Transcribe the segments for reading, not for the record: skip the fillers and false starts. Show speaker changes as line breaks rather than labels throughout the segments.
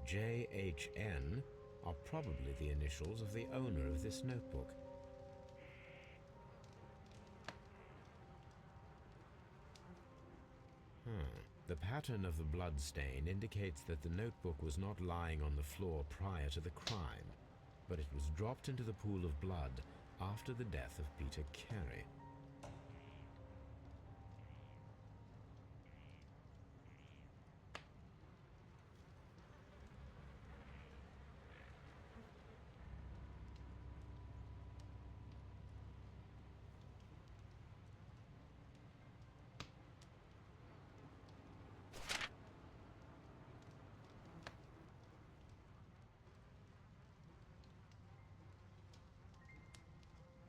JHN are probably the initials of the owner of this notebook. The pattern of the blood stain indicates that the notebook was not lying on the floor prior to the crime, but it was dropped into the pool of blood after the death of Peter Carey.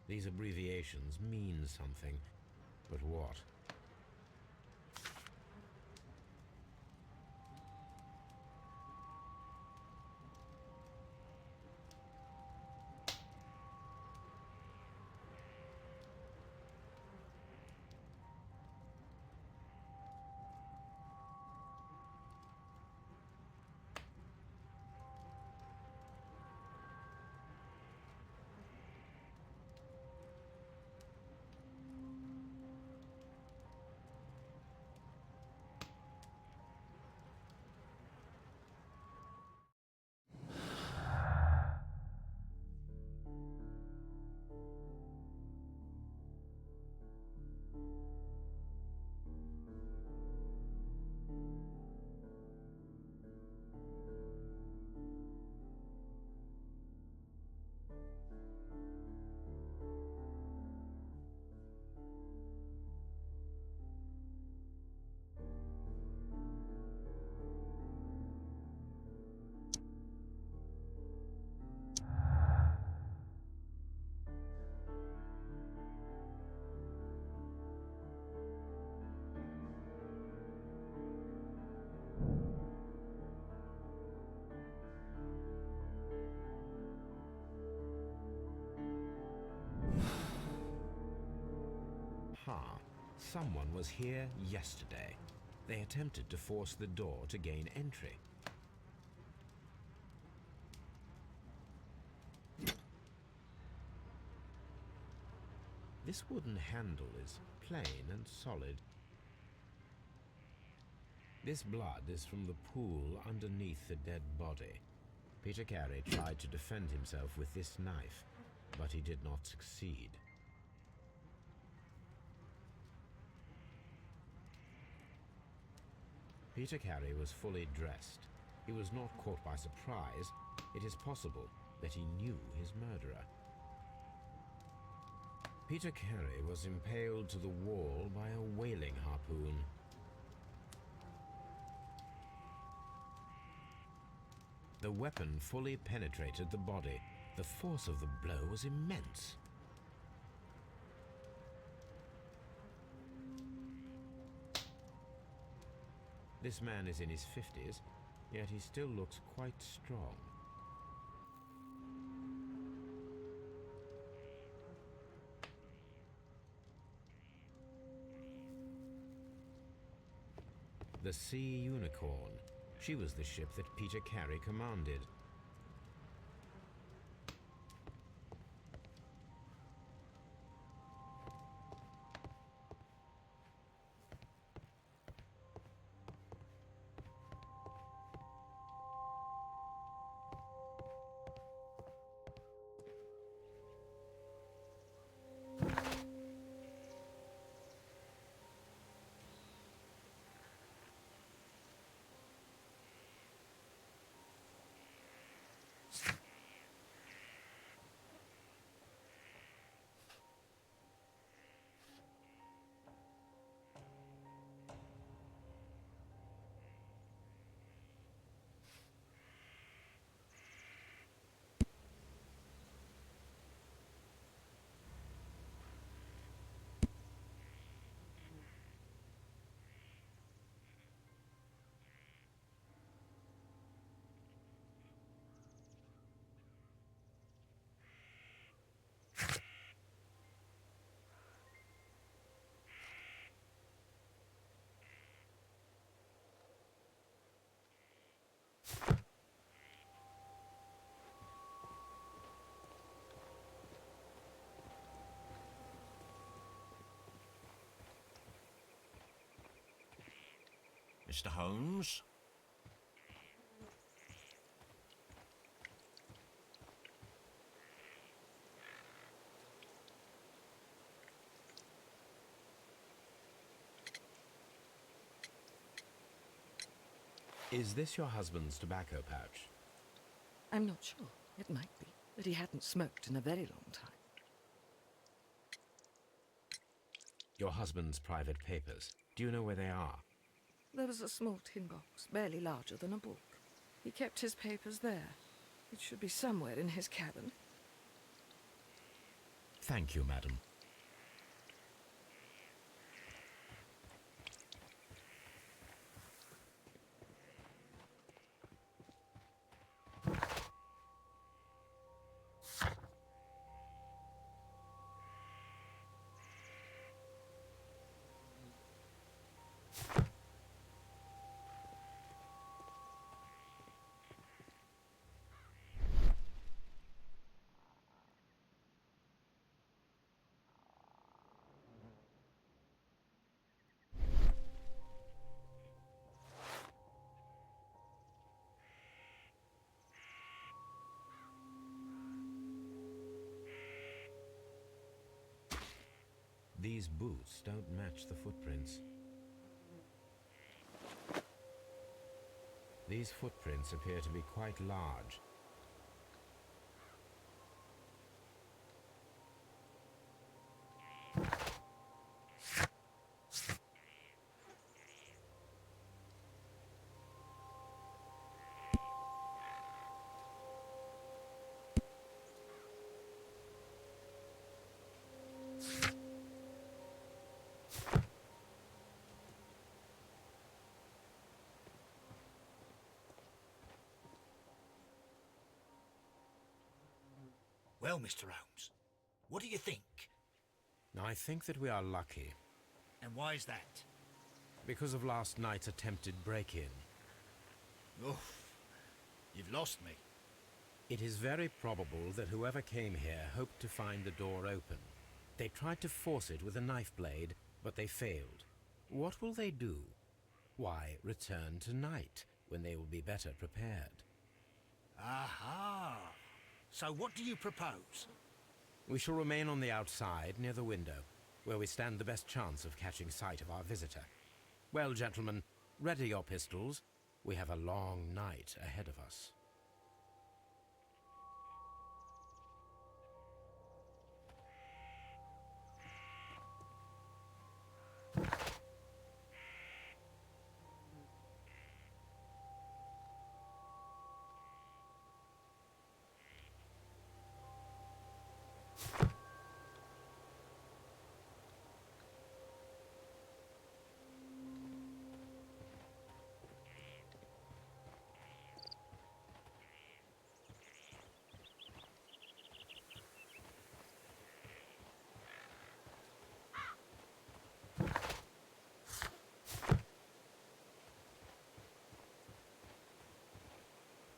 These abbreviations mean something, but what? Someone was here yesterday. They attempted to force the door to gain entry. This wooden handle is plain and solid. This blood is from the pool underneath the dead body. Peter Carey tried to defend himself with this knife, but he did not succeed. Peter Carey was fully dressed. He was not caught by surprise. It is possible that he knew his murderer. Peter Carey was impaled to the wall by a whaling harpoon. The weapon fully penetrated the body. The force of the blow was immense. This man is in his 50s, yet he still looks quite strong. The Sea Unicorn. She was the ship that Peter Carey commanded.
Mr. Holmes?
Is this your husband's tobacco pouch?
I'm not sure. It might be, but he hadn't smoked in a very long time.
Your husband's private papers. Do you know where they are?
There was a small tin box, barely larger than a book. He kept his papers there. It should be somewhere in his cabin.
Thank you, madam. These boots don't match the footprints. These footprints appear to be quite large.
Well, Mr. Holmes, what do you think?
I think that we are lucky
And why is that?
because of last night's attempted break-in.
Oof, you've lost me.
It is very probable that whoever came here hoped to find the door open. They tried to force it with a knife blade, but they failed. What will they do? Why, return tonight, when they will be better prepared.
Aha! So what do you propose?
We shall remain on the outside, near the window, where we stand the best chance of catching sight of our visitor. Well, gentlemen, ready your pistols. We have a long night ahead of us.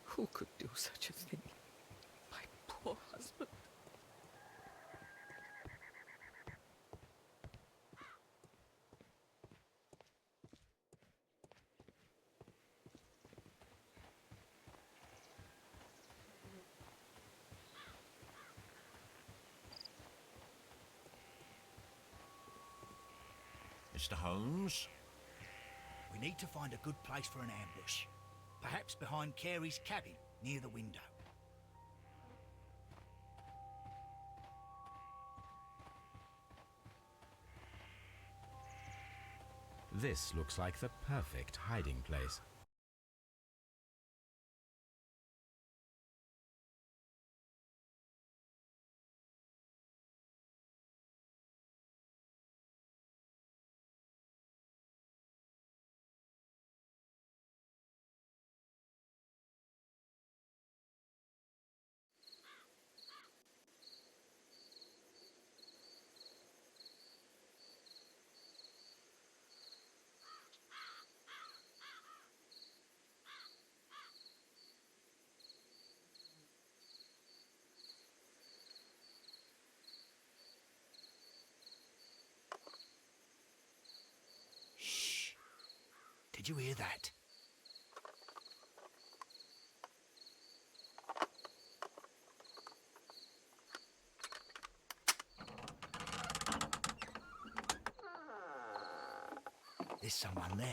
Who could do such a thing? My poor husband.
Mr. Holmes?
We need to find a good place for an ambush. Perhaps behind Carey's cabin, near the window.
This looks like the perfect hiding place.
you hear that? There's someone there.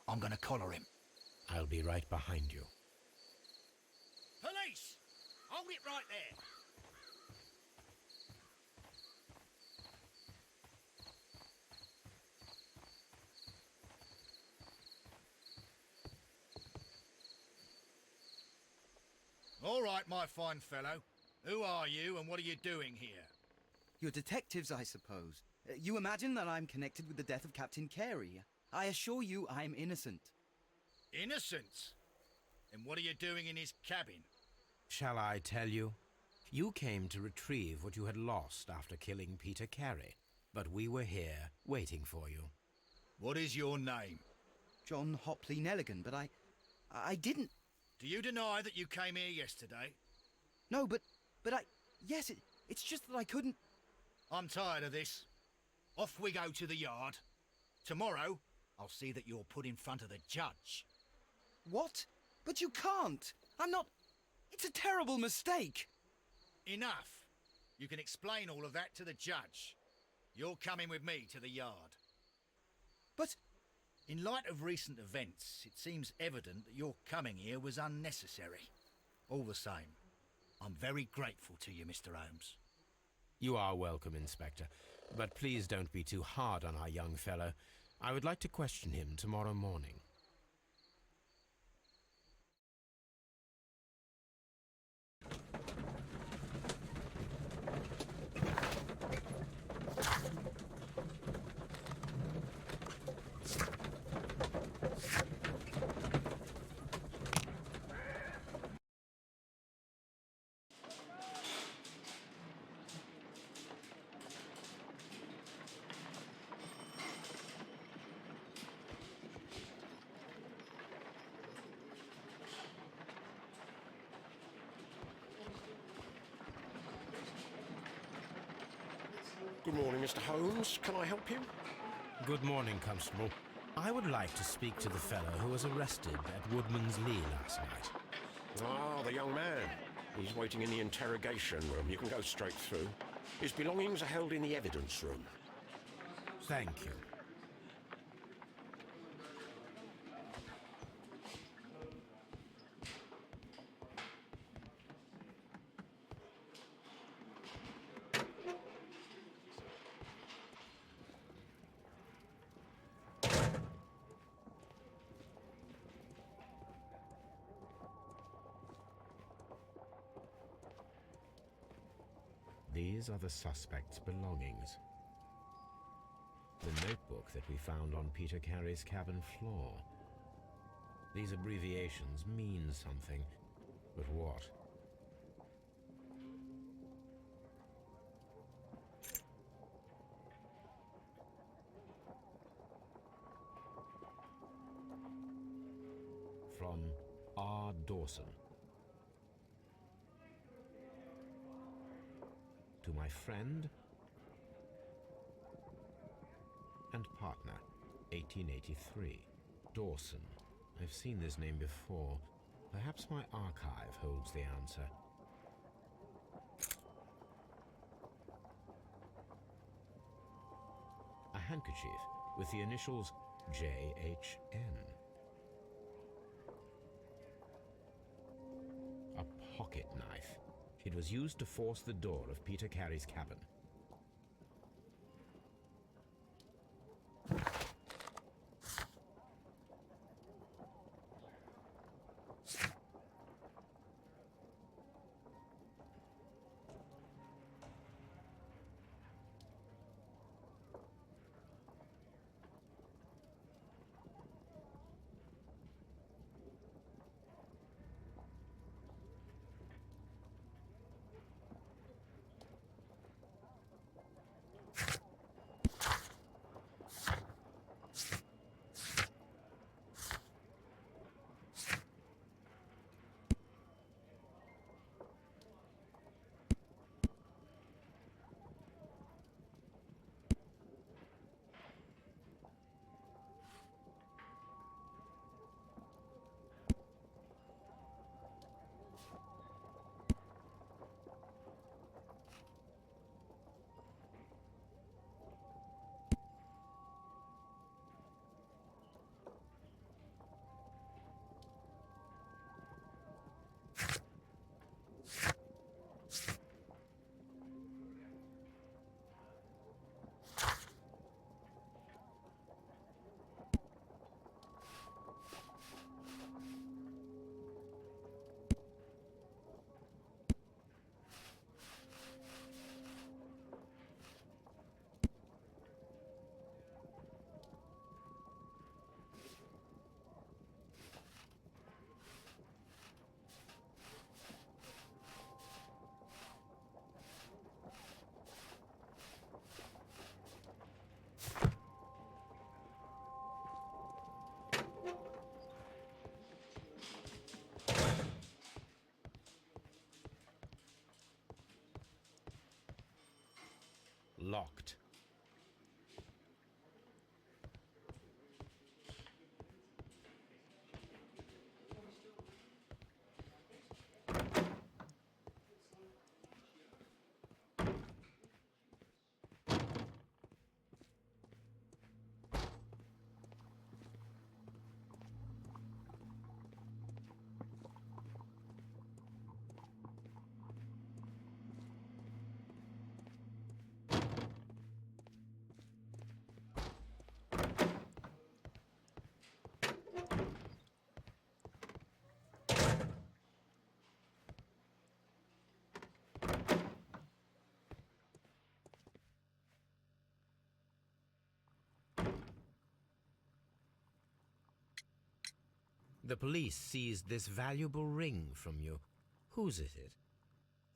I'm gonna collar him.
I'll be right behind you.
Police! Hold it right there. All right, my fine fellow. Who are you and what are you doing here?
You're detectives, I suppose. You imagine that I'm connected with the death of Captain Carey. I assure you I'm innocent.
Innocent? And what are you doing in his cabin?
Shall I tell you? You came to retrieve what you had lost after killing Peter Carey, but we were here waiting for you.
What is your name?
John Hopley Nelligan, but I didn't...
Do you deny that you came here yesterday?
No, but yes, it's just that I couldn't...
I'm tired of this. Off we go to the yard. Tomorrow, I'll see that you're put in front of the judge.
What? But you can't! I'm not... It's a terrible mistake!
Enough. You can explain all of that to the judge. You're coming with me to the yard.
But...
In light of recent events, it seems evident that your coming here was unnecessary. All the same, I'm very grateful to you, Mr. Holmes.
You are welcome, Inspector, but please don't be too hard on our young fellow. I would like to question him tomorrow morning.
Good morning, Mr. Holmes. Can I help you?
Good morning, Constable. I would like to speak to the fellow who was arrested at Woodman's Lee last night.
Ah, the young man. He's waiting in the interrogation room. You can go straight through. His belongings are held in the evidence room.
Thank you. These are the suspect's belongings. The notebook that we found on Peter Carey's cabin floor. These abbreviations mean something, but what? From R. Dawson. To my friend and partner, 1883. Dawson. I've seen this name before. Perhaps my archive holds the answer. A handkerchief with the initials J.H.N. A pocket knife. It was used to force the door of Peter Carey's cabin. locked. The police seized this valuable ring from you. Whose is it?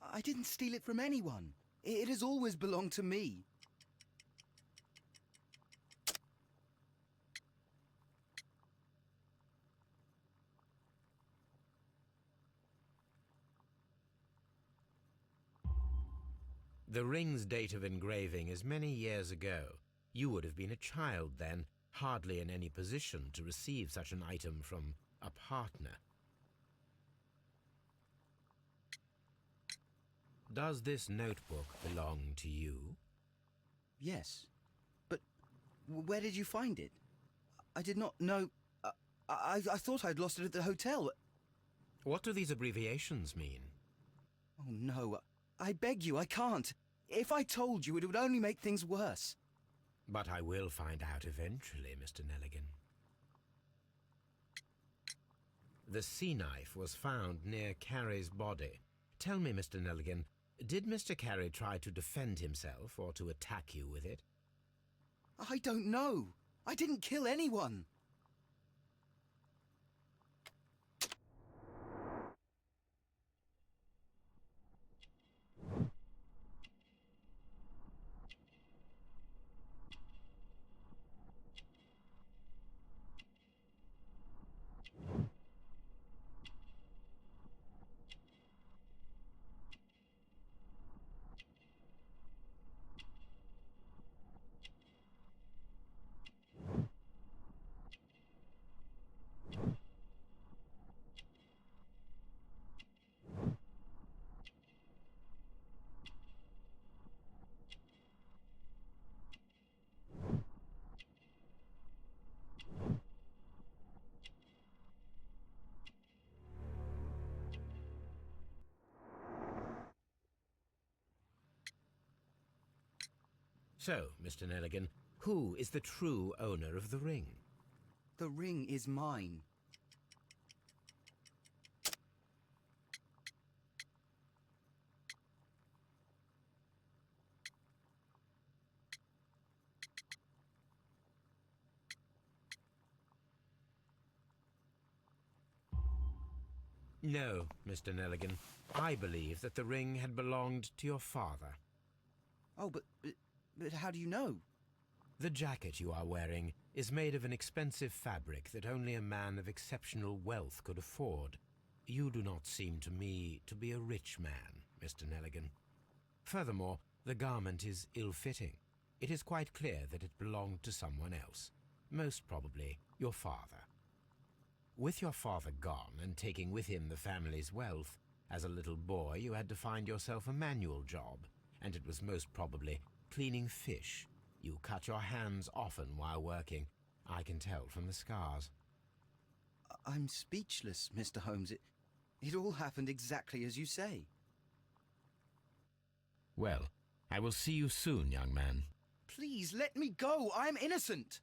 I didn't steal it from anyone. It has always belonged to me.
The ring's date of engraving is many years ago. You would have been a child then, hardly in any position to receive such an item from a partner. Does this notebook belong to you?
Yes. But where did you find it? I did not know... I thought I'd lost it at the hotel.
What do these abbreviations mean?
Oh, no. I beg you, I can't. If I told you, it would only make things worse.
But I will find out eventually, Mr. Nelligan. The sea knife was found near Carey's body. Tell me, Mr. Nelligan, did Mr. Carey try to defend himself or to attack you with it?
I don't know. I didn't kill anyone.
So, Mr. Nelligan, who is the true owner of the ring?
The ring is mine.
No, Mr. Nelligan. I believe that the ring had belonged to your father.
Oh, but how do you know?
The jacket you are wearing is made of an expensive fabric that only a man of exceptional wealth could afford. You do not seem to me to be a rich man, Mr. Nelligan. Furthermore, the garment is ill-fitting. It is quite clear that it belonged to someone else, most probably your father. With your father gone and taking with him the family's wealth, as a little boy you had to find yourself a manual job, and it was most probably cleaning fish. You cut your hands often while working. I can tell from the scars.
I'm speechless, Mr. Holmes. It all happened exactly as you say.
Well, I will see you soon, young man.
Please, let me go. I'm innocent.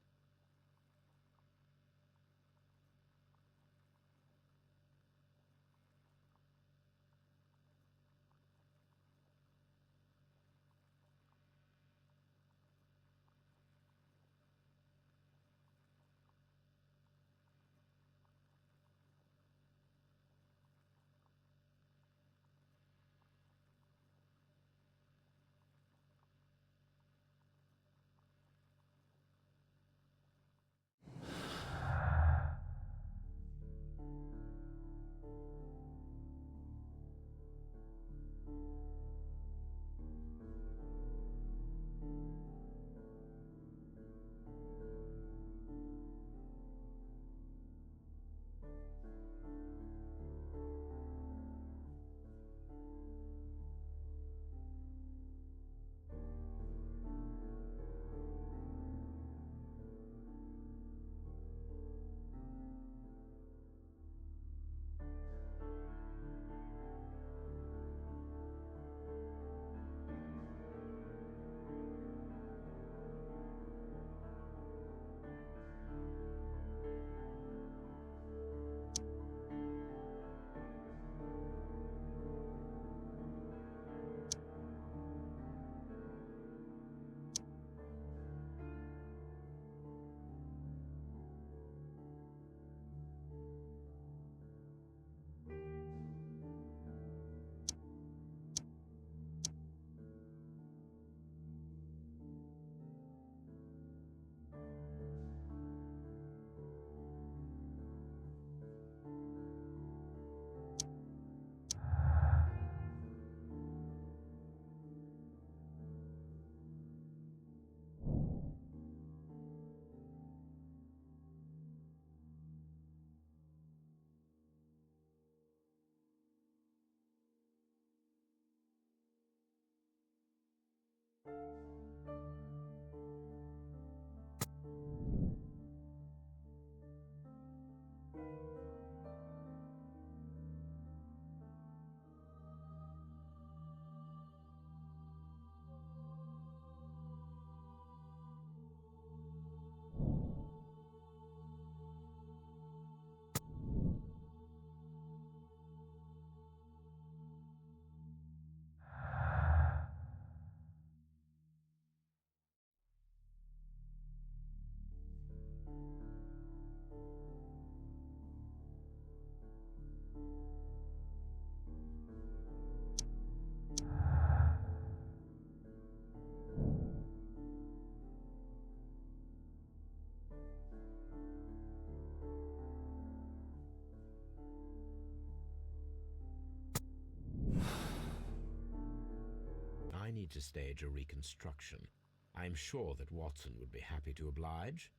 I need to stage a reconstruction. I'm sure that Watson would be happy to oblige.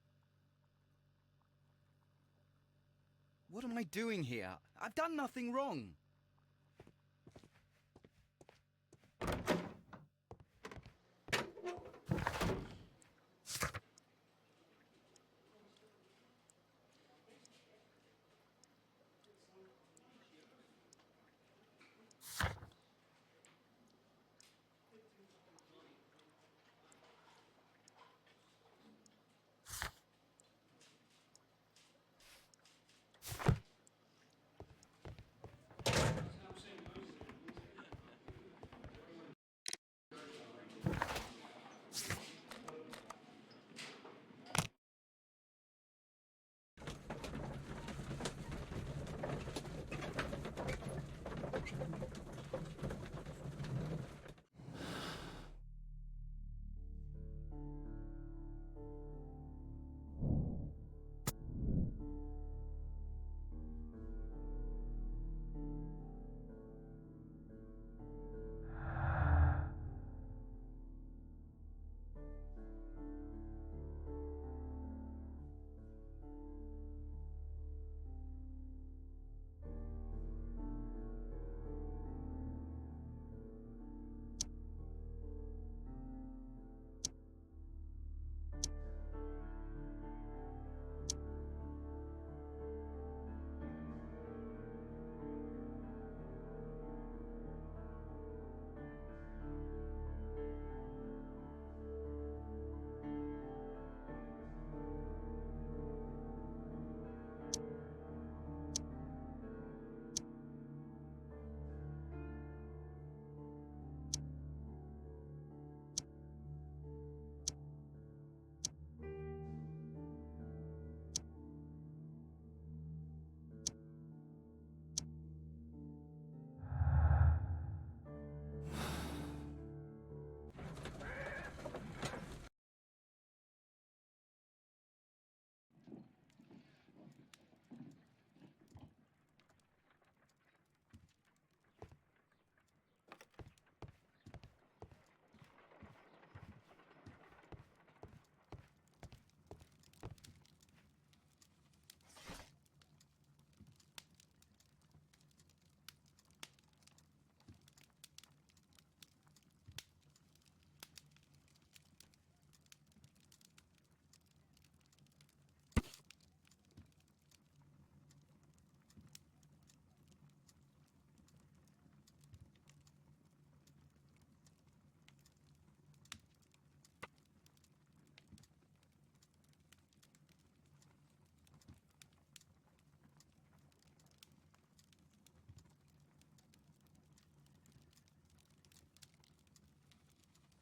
What am I doing here? I've done nothing wrong.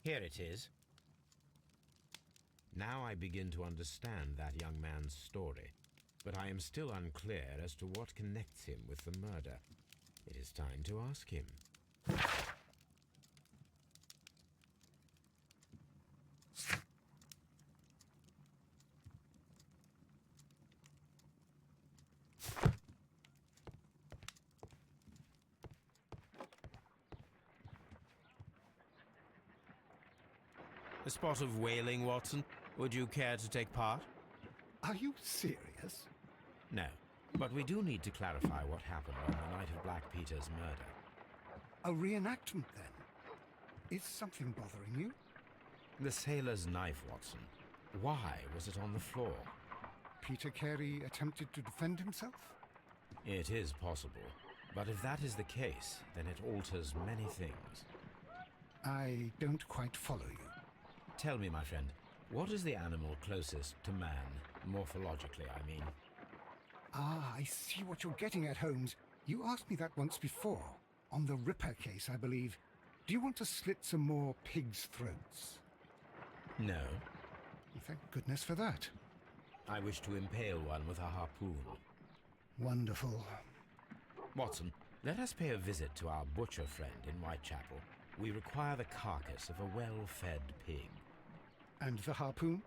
Here it is. Now I begin to understand that young man's story, but I am still unclear as to what connects him with the murder. It is time to ask him. A spot of whaling, Watson? Would you care to take part?
Are you serious?
No, but we do need to clarify what happened on the night of Black Peter's murder.
A reenactment, then? Is something bothering you?
The sailor's knife, Watson. Why was it on the floor?
Peter Carey attempted to defend himself?
It is possible, but if that is the case, then it alters many things.
I don't quite follow you.
Tell me, my friend, what is the animal closest to man, morphologically, I mean?
Ah, I see what you're getting at, Holmes. You asked me that once before. On the Ripper case, I believe. Do you want to slit some more pigs' throats?
No.
Thank goodness for that.
I wish to impale one with a harpoon.
Wonderful.
Watson, let us pay a visit to our butcher friend in Whitechapel. We require the carcass of a well-fed pig.
And the harpoon?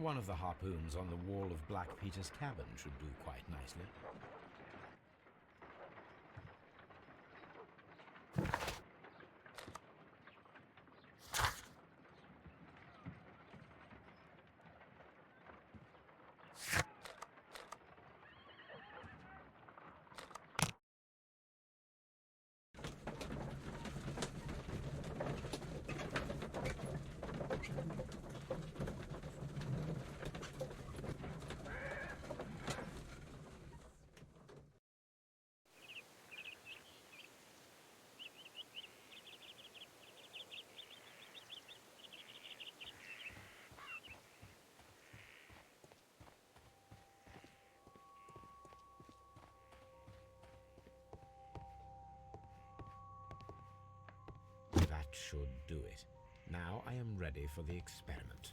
One of the harpoons on the wall of Black Peter's cabin should do quite nicely. should do it. Now I am ready for the experiment.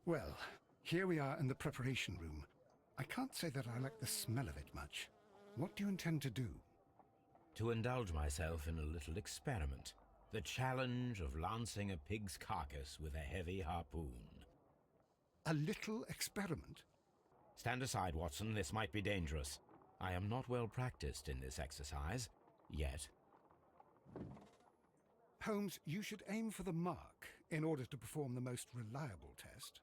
Well, here we are in the preparation room. I can't say that I like the smell of it much. What do you intend to do?
To indulge myself in a little experiment. The challenge of lancing a pig's carcass with a heavy harpoon.
A little experiment?
Stand aside, Watson. This might be dangerous. I am not well practiced in this exercise, yet.
Holmes, you should aim for the mark in order to perform the most reliable test.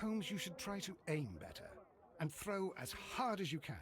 Holmes, you should try to aim better and throw as hard as you can.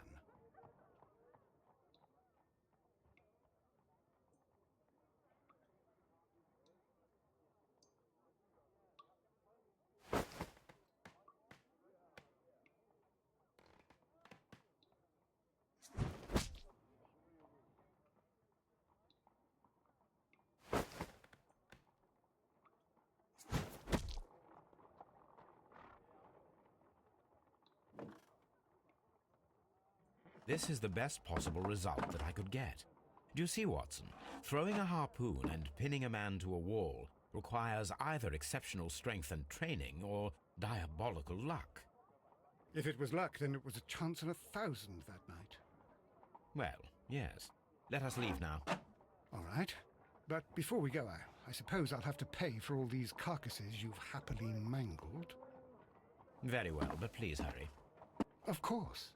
This is the best possible result that I could get. Do you see, Watson? Throwing a harpoon and pinning a man to a wall requires either exceptional strength and training or diabolical luck.
If it was luck, then it was a chance in 1,000 that night.
Well, yes. Let us leave now.
All right. But before we go, I suppose I'll have to pay for all these carcasses you've happily mangled.
Very well, but please hurry.
Of course.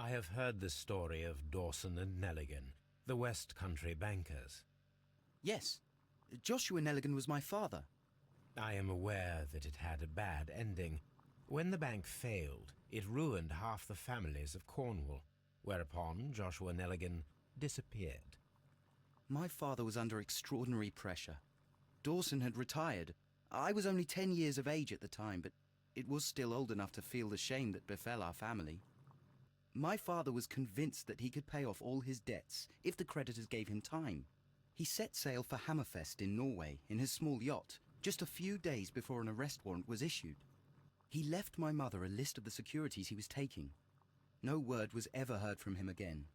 I have heard the story of Dawson and Nelligan, the West Country bankers.
Yes, Joshua Nelligan was my father.
I am aware that it had a bad ending. When the bank failed, it ruined half the families of Cornwall, whereupon Joshua Nelligan disappeared.
My father was under extraordinary pressure. Dawson had retired. I was only 10 years of age at the time, but it was still old enough to feel the shame that befell our family. My father was convinced that he could pay off all his debts if the creditors gave him time. He set sail for Hammerfest in Norway in his small yacht, just a few days before an arrest warrant was issued. He left my mother a list of the securities he was taking. No word was ever heard from him again.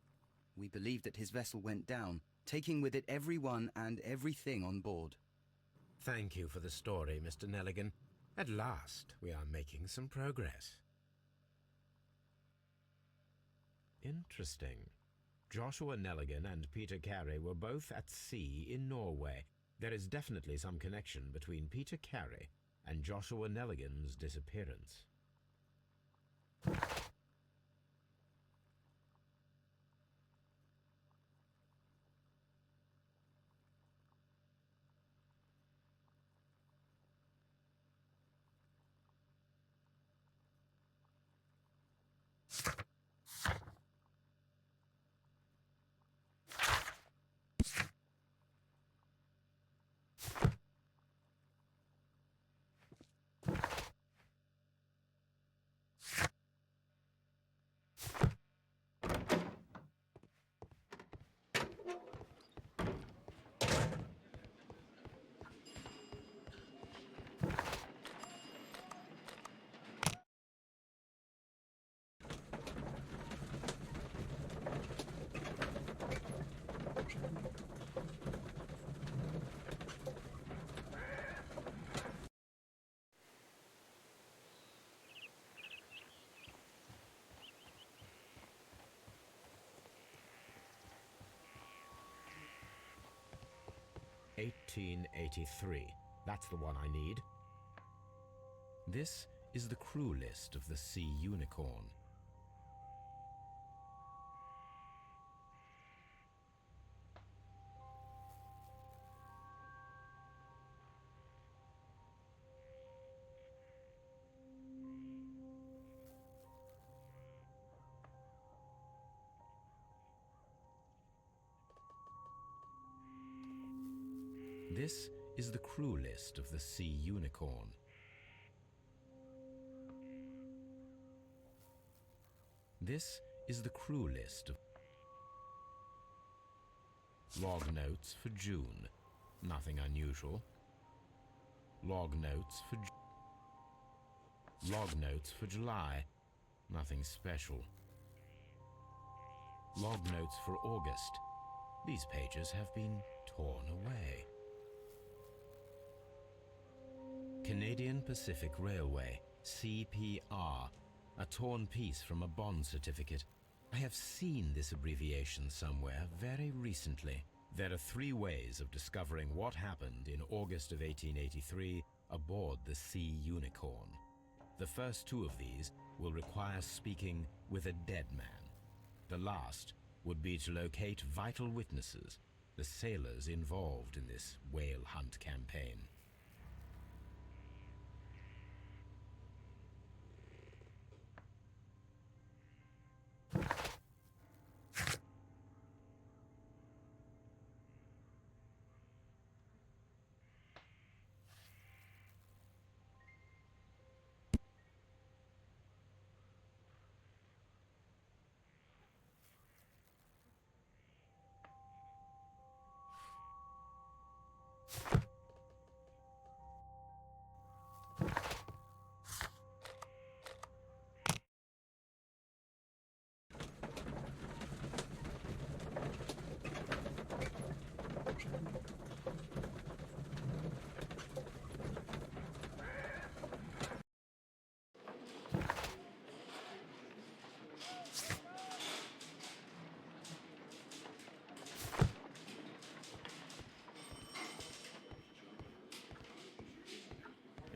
We believed that his vessel went down, taking with it everyone and everything on board.
Thank you for the story, Mr. Nelligan. At last, we are making some progress. Interesting. Joshua Nelligan and Peter Carey were both at sea in Norway. There is definitely some connection between Peter Carey and Joshua Nelligan's disappearance. "1883. That's the one I need. This is the crew list of the Sea Unicorn. This is the crew list of the Sea Unicorn. This is the crew list of... Log notes for June. Nothing unusual. Log notes for... Log notes for July. Nothing special. Log notes for August. These pages have been torn away. Canadian Pacific Railway, CPR, a torn piece from a bond certificate. I have seen this abbreviation somewhere very recently. There are 3 ways of discovering what happened in August of 1883 aboard the Sea Unicorn. The first 2 of these will require speaking with a dead man. The last would be to locate vital witnesses, the sailors involved in this whale hunt campaign.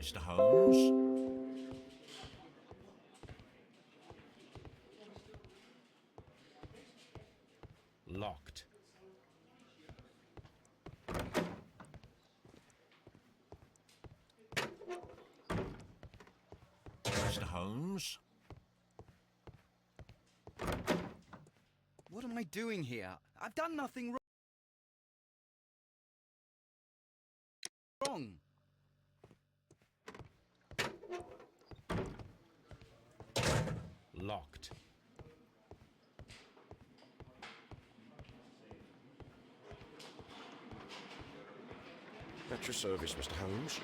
Mr. Holmes?
Locked.
Mr. Holmes?
What am I doing here? I've done nothing wrong.
Locked.
At your service, Mr. Holmes.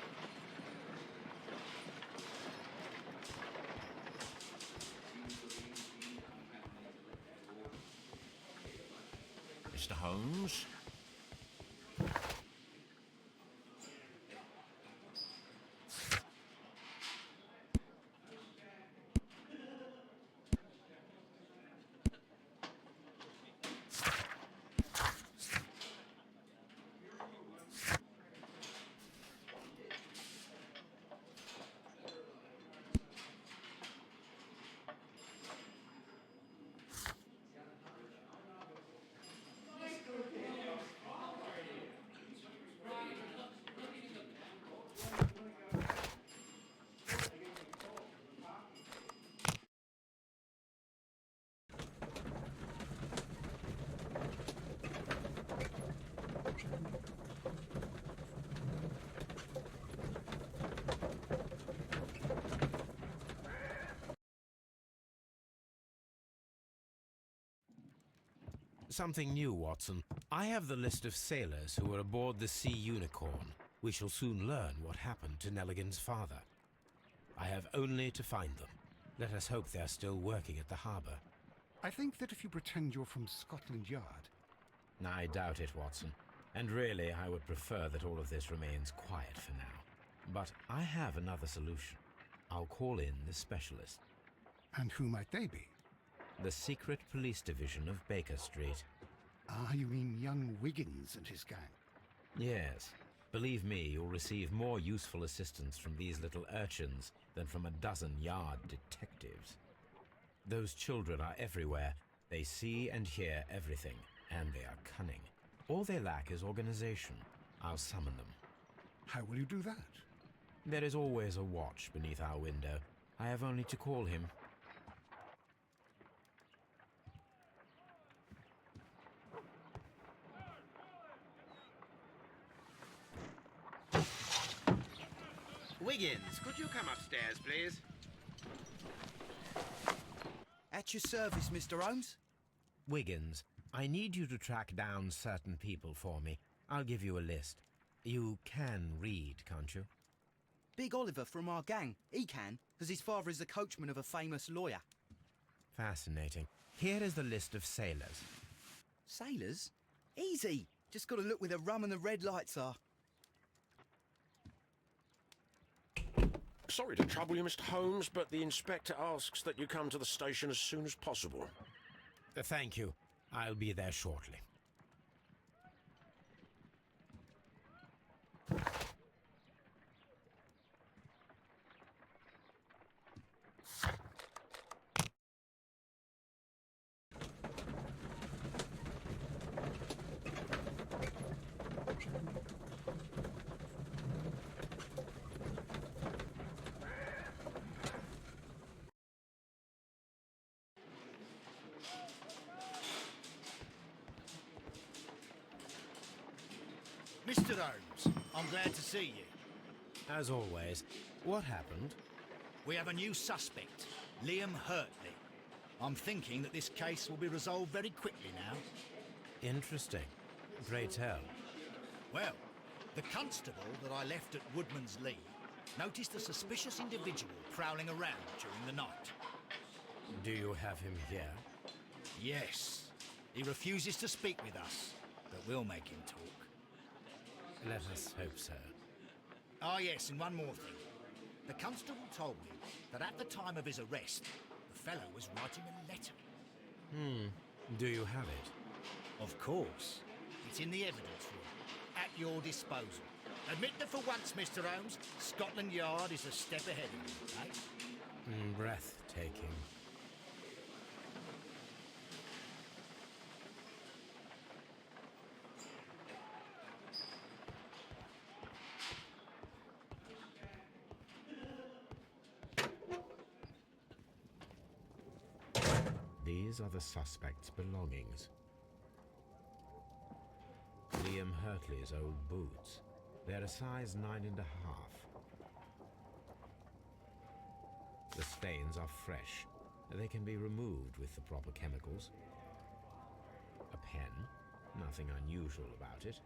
Mr. Holmes?
Something new, Watson. I have the list of sailors who were aboard the Sea Unicorn. We shall soon learn what happened to Nelligan's father. I have only to find them. Let us hope they are still working at the harbour.
I think that if you pretend you're from Scotland Yard...
I doubt it, Watson. And really, I would prefer that all of this remains quiet for now. But I have another solution. I'll call in the specialist.
And who might they be?
The secret police division of Baker Street.
Ah, you mean young Wiggins and his gang?
Yes. Believe me, you'll receive more useful assistance from these little urchins than from a dozen yard detectives. Those children are everywhere. They see and hear everything, and they are cunning. All they lack is organization. I'll summon them.
How will you do that?
There is always a watch beneath our window. I have only to call him.
Wiggins, could you come upstairs, please?
At your service, Mr. Holmes.
Wiggins, I need you to track down certain people for me. I'll give you a list. You can read, can't you?
Big Oliver from our gang. He can, because his father is the coachman of a famous lawyer.
Fascinating. Here is the list of sailors.
Sailors? Easy. Just got to look where the rum and the red lights are.
Sorry to trouble you, Mr. Holmes, but the inspector asks that you come to the station as soon as possible.
Thank you. I'll be there shortly.
Mr. Holmes, I'm glad to see you.
As always, what happened?
We have a new suspect, Liam Hurtley. I'm thinking that this case will be resolved very quickly now.
Interesting. Pray tell.
Well, the constable that I left at Woodman's Lee noticed a suspicious individual prowling around during the night.
Do you have him here?
Yes. He refuses to speak with us, but we'll make him talk.
Let us hope so.
Ah, yes, and one more thing. The constable told me that at the time of his arrest, the fellow was writing a letter.
Do you have it?
Of course. It's in the evidence room, at your disposal. Admit that for once, Mr. Holmes, Scotland Yard is a step ahead of you, eh?
Breathtaking. These are the suspect's belongings. Liam Hurtley's old boots. They're a size 9.5. The stains are fresh. They can be removed with the proper chemicals. A pen. Nothing unusual about it.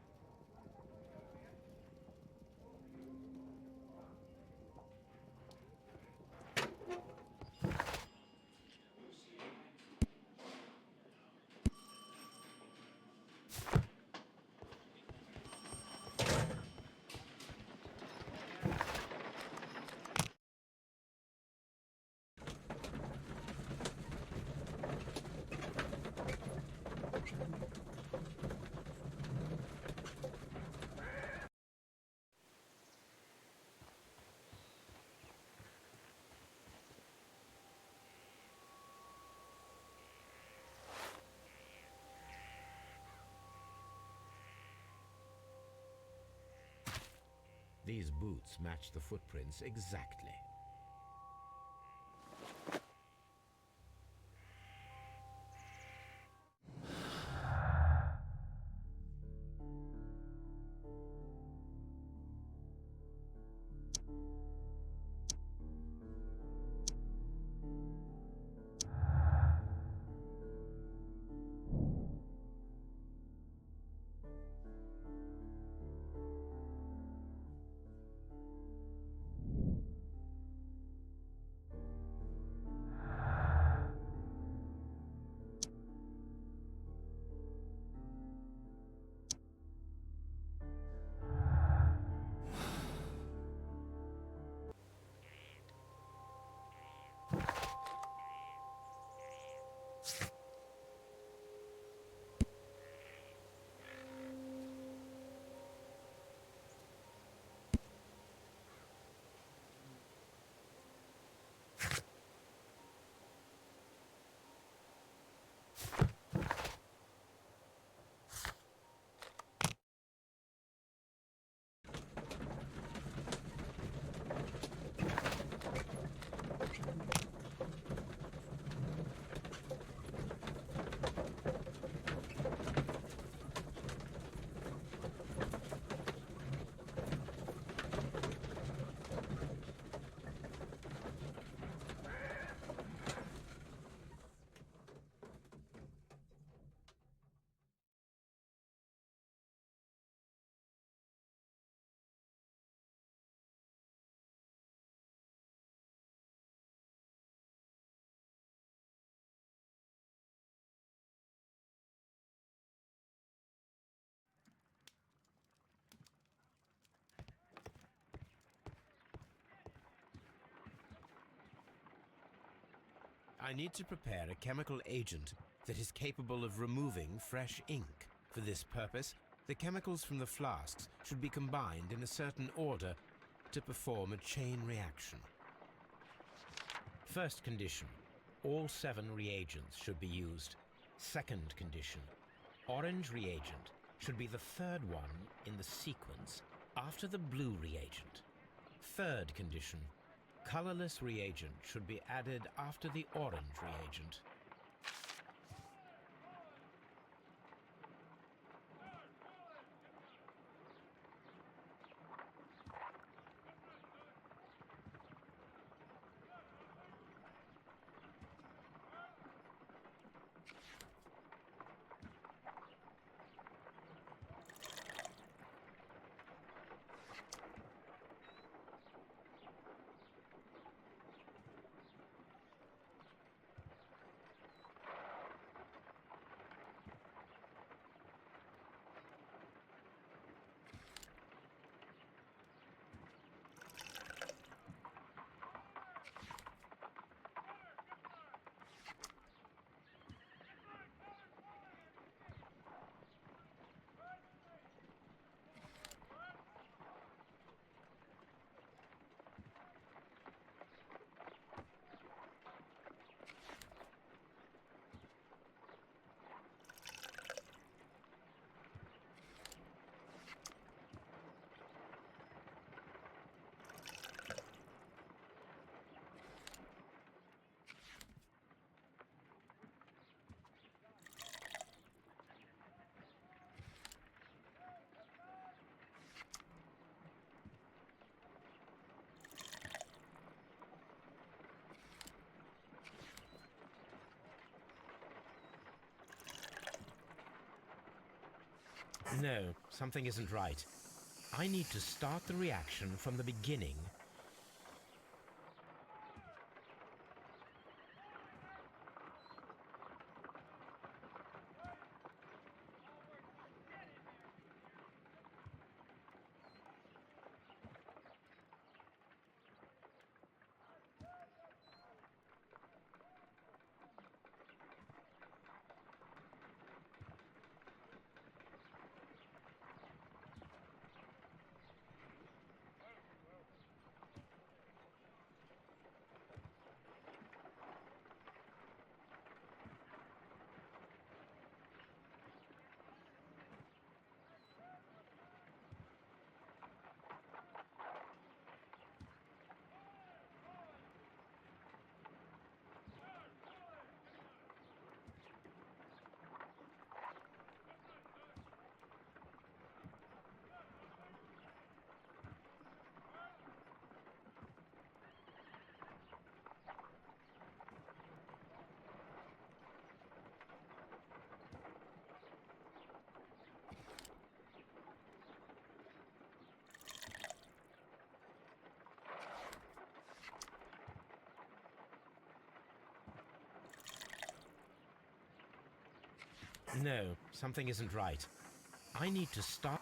These boots match the footprints exactly. I need to prepare a chemical agent that is capable of removing fresh ink. For this purpose, the chemicals from the flasks should be combined in a certain order to perform a chain reaction. First condition, all 7 reagents should be used. Second condition, orange reagent should be the third one in the sequence after the blue reagent. Third condition, colorless reagent should be added after the orange reagent. No, something isn't right. I need to start the reaction from the beginning. No, something isn't right. I need to start...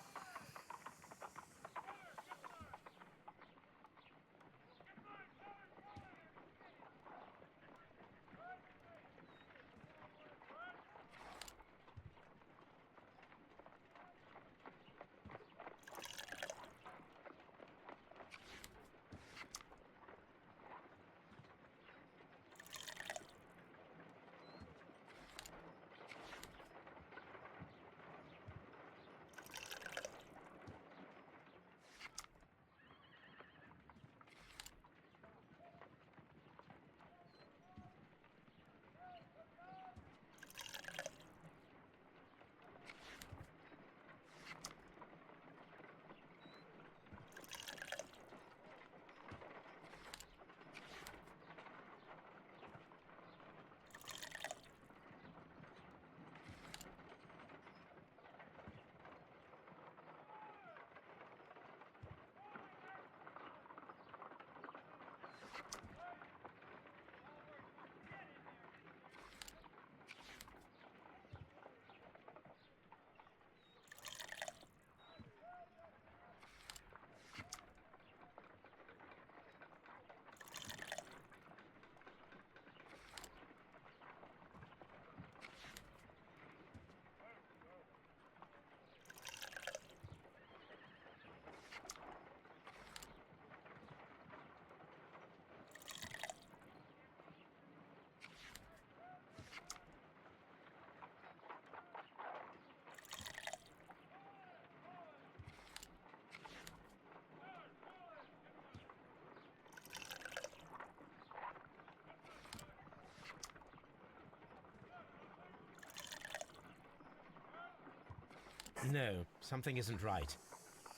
No, something isn't right.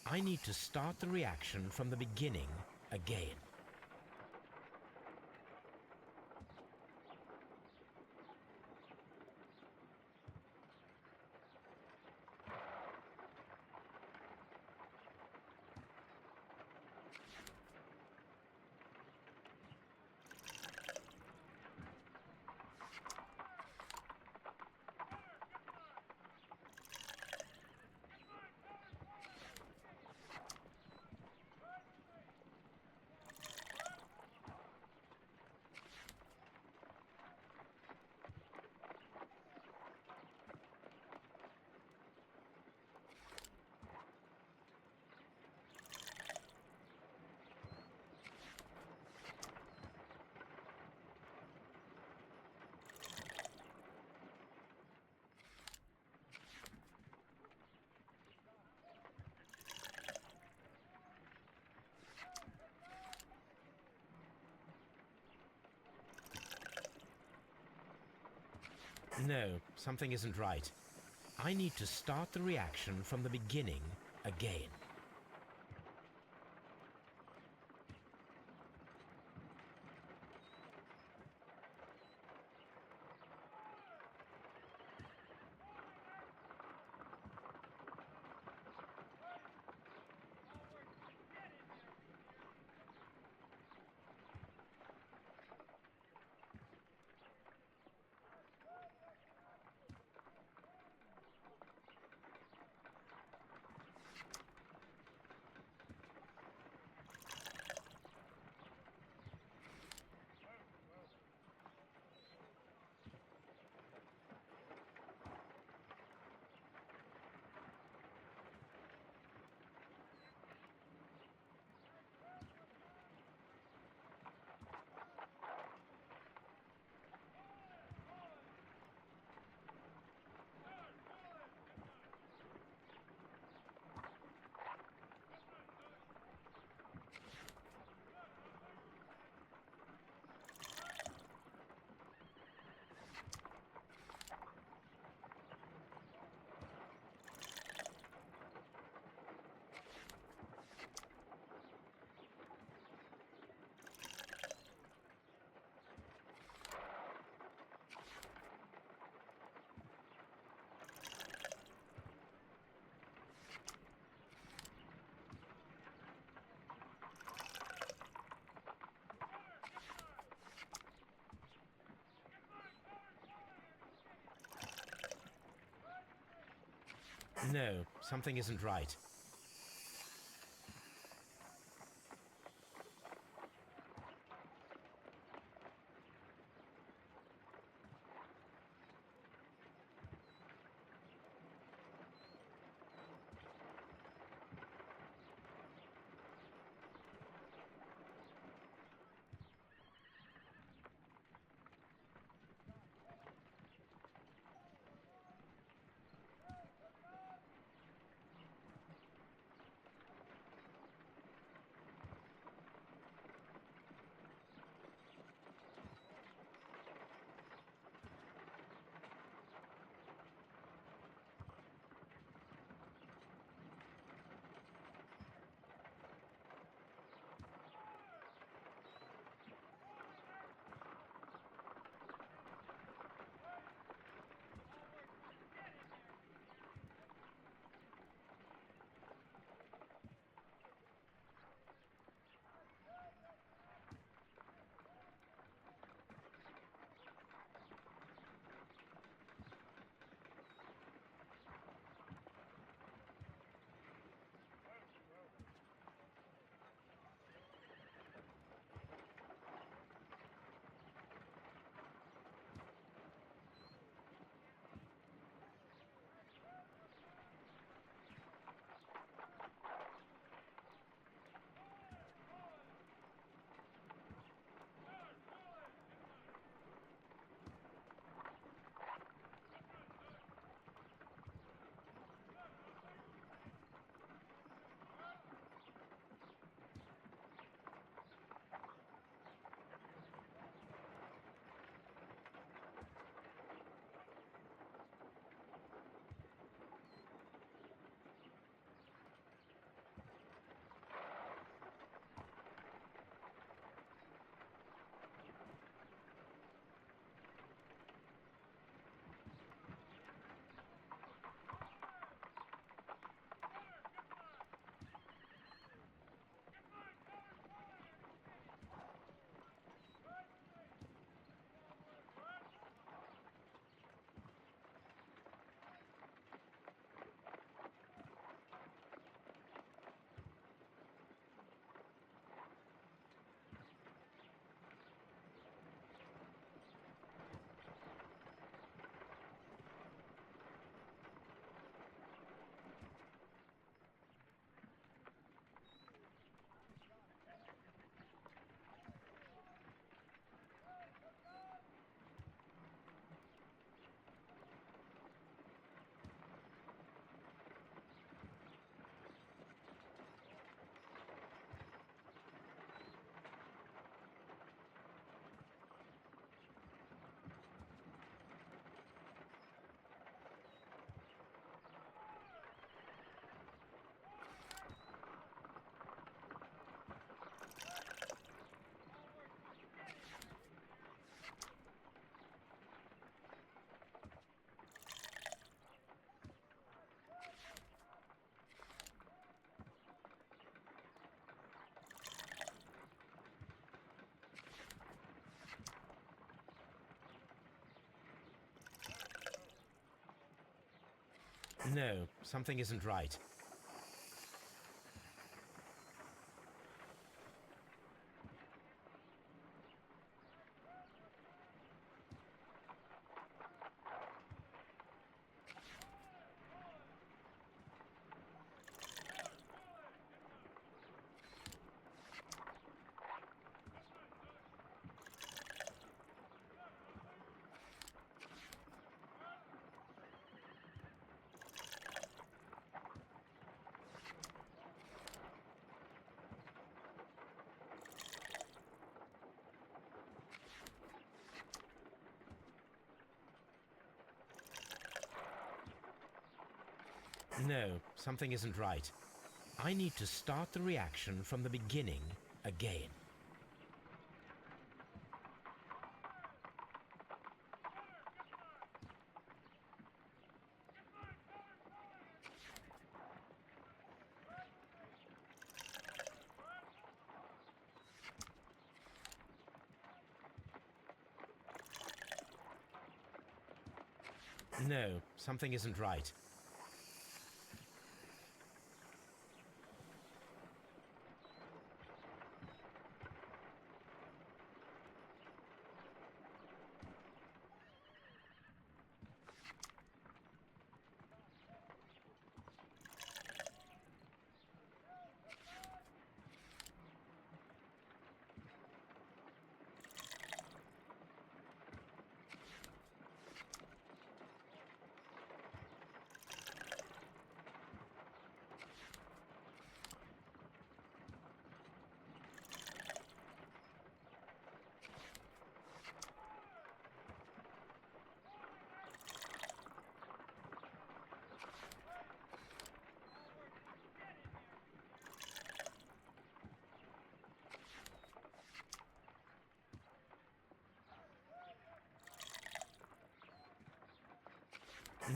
I need to start the reaction from the beginning again. No, something isn't right. I need to start the reaction from the beginning again. No, something isn't right. No, something isn't right. No, something isn't right. I need to start the reaction from the beginning again. No, something isn't right.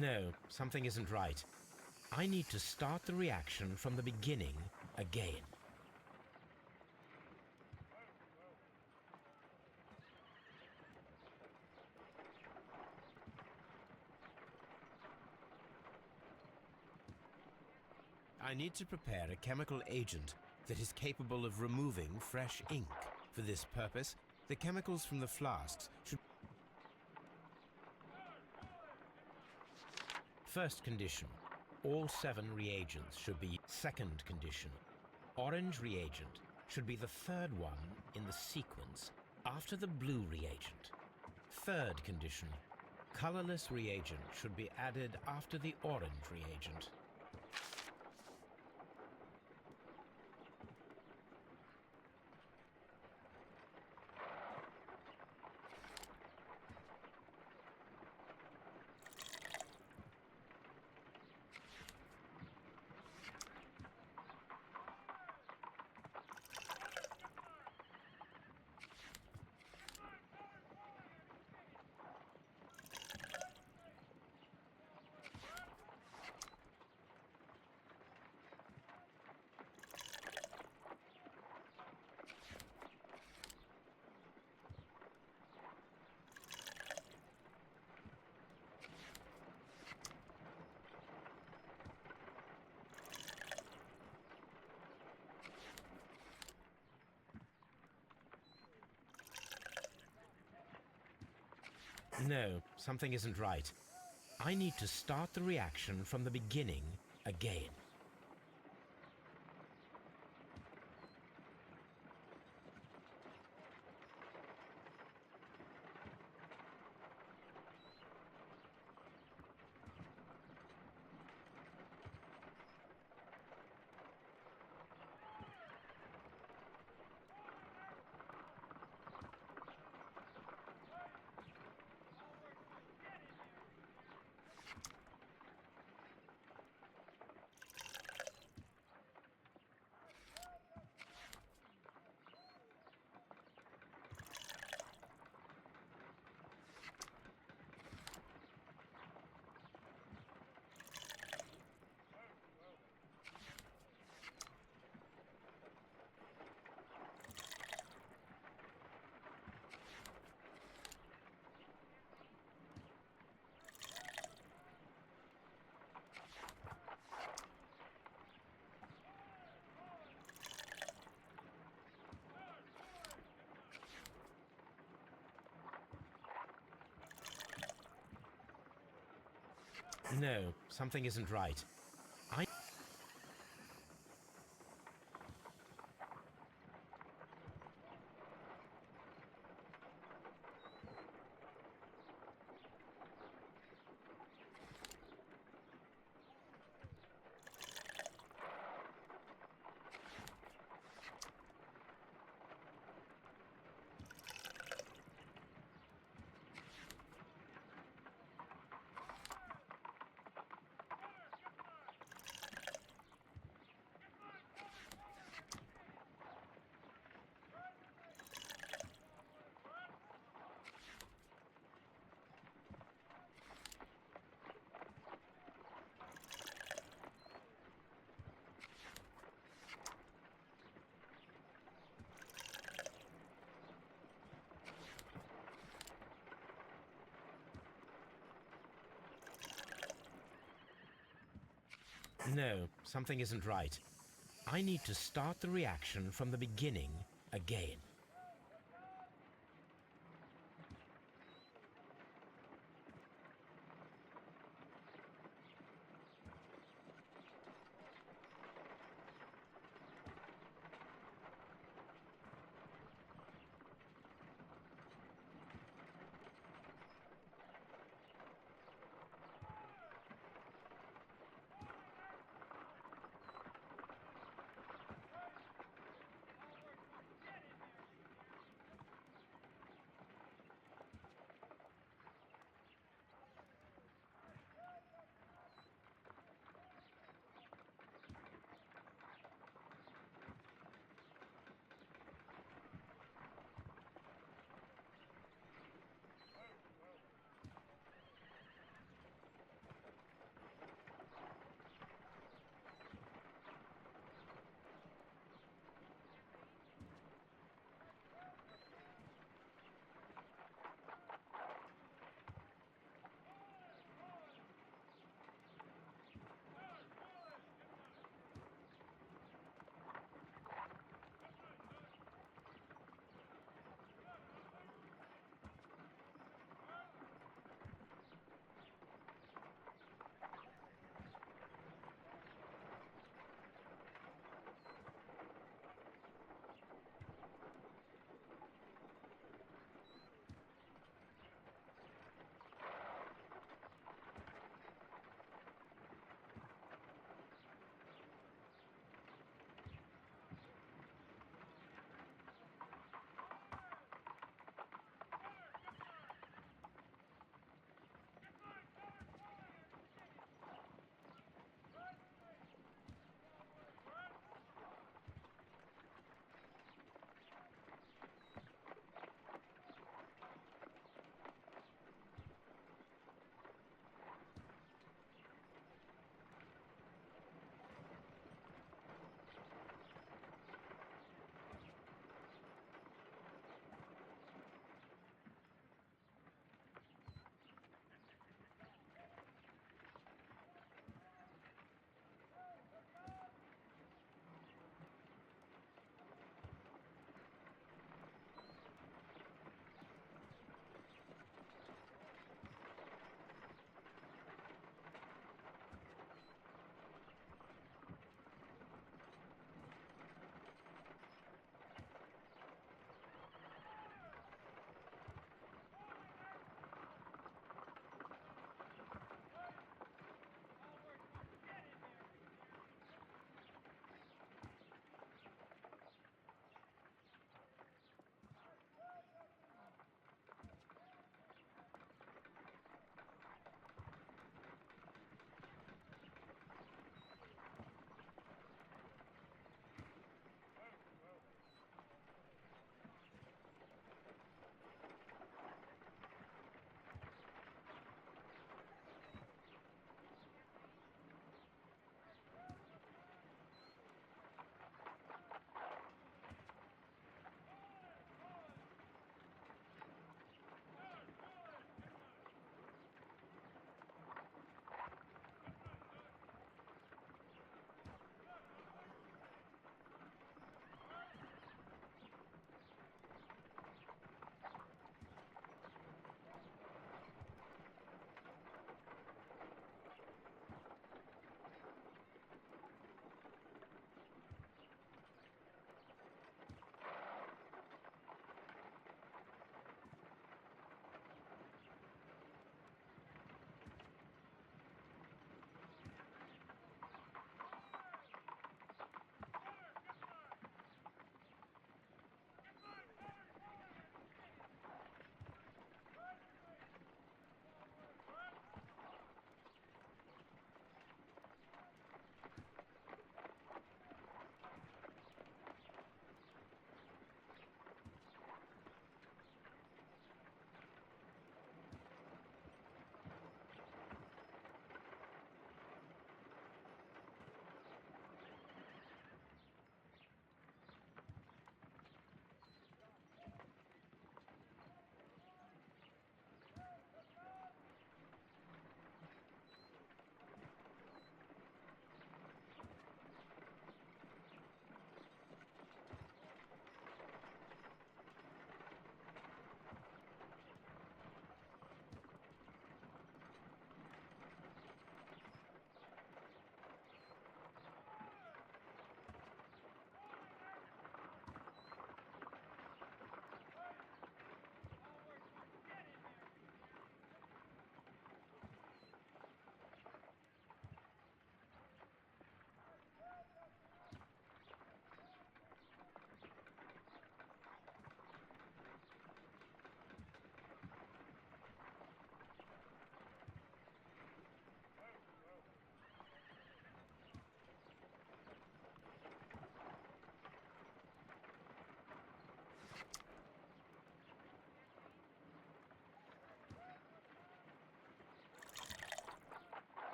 No, something isn't right. I need to start the reaction from the beginning again. I need to prepare a chemical agent that is capable of removing fresh ink. For this purpose, the chemicals from the flasks should... First condition, all 7 reagents should be. Second condition, orange reagent should be the third one in the sequence after the blue reagent. Third condition, colorless reagent should be added after the orange reagent. No, something isn't right. I need to start the reaction from the beginning again. No, something isn't right. I... No, something isn't right. I need to start the reaction from the beginning again.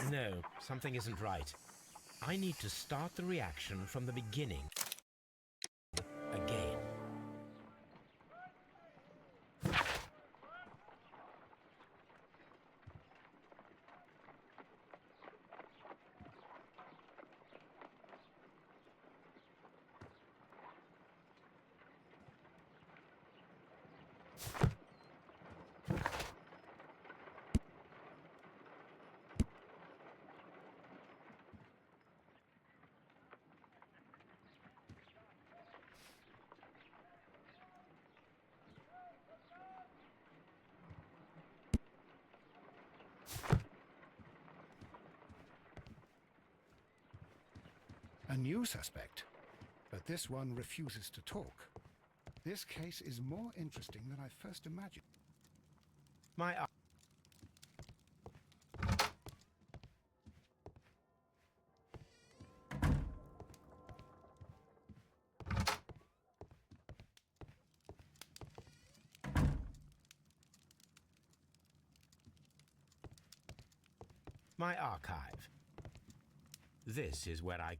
No, something isn't right. I need to start the reaction from the beginning. Again.
A new suspect, but this one refuses to talk. This case is more interesting than I first imagined.
My archive. This is where I...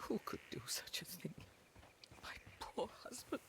Who could do such a thing? My poor husband.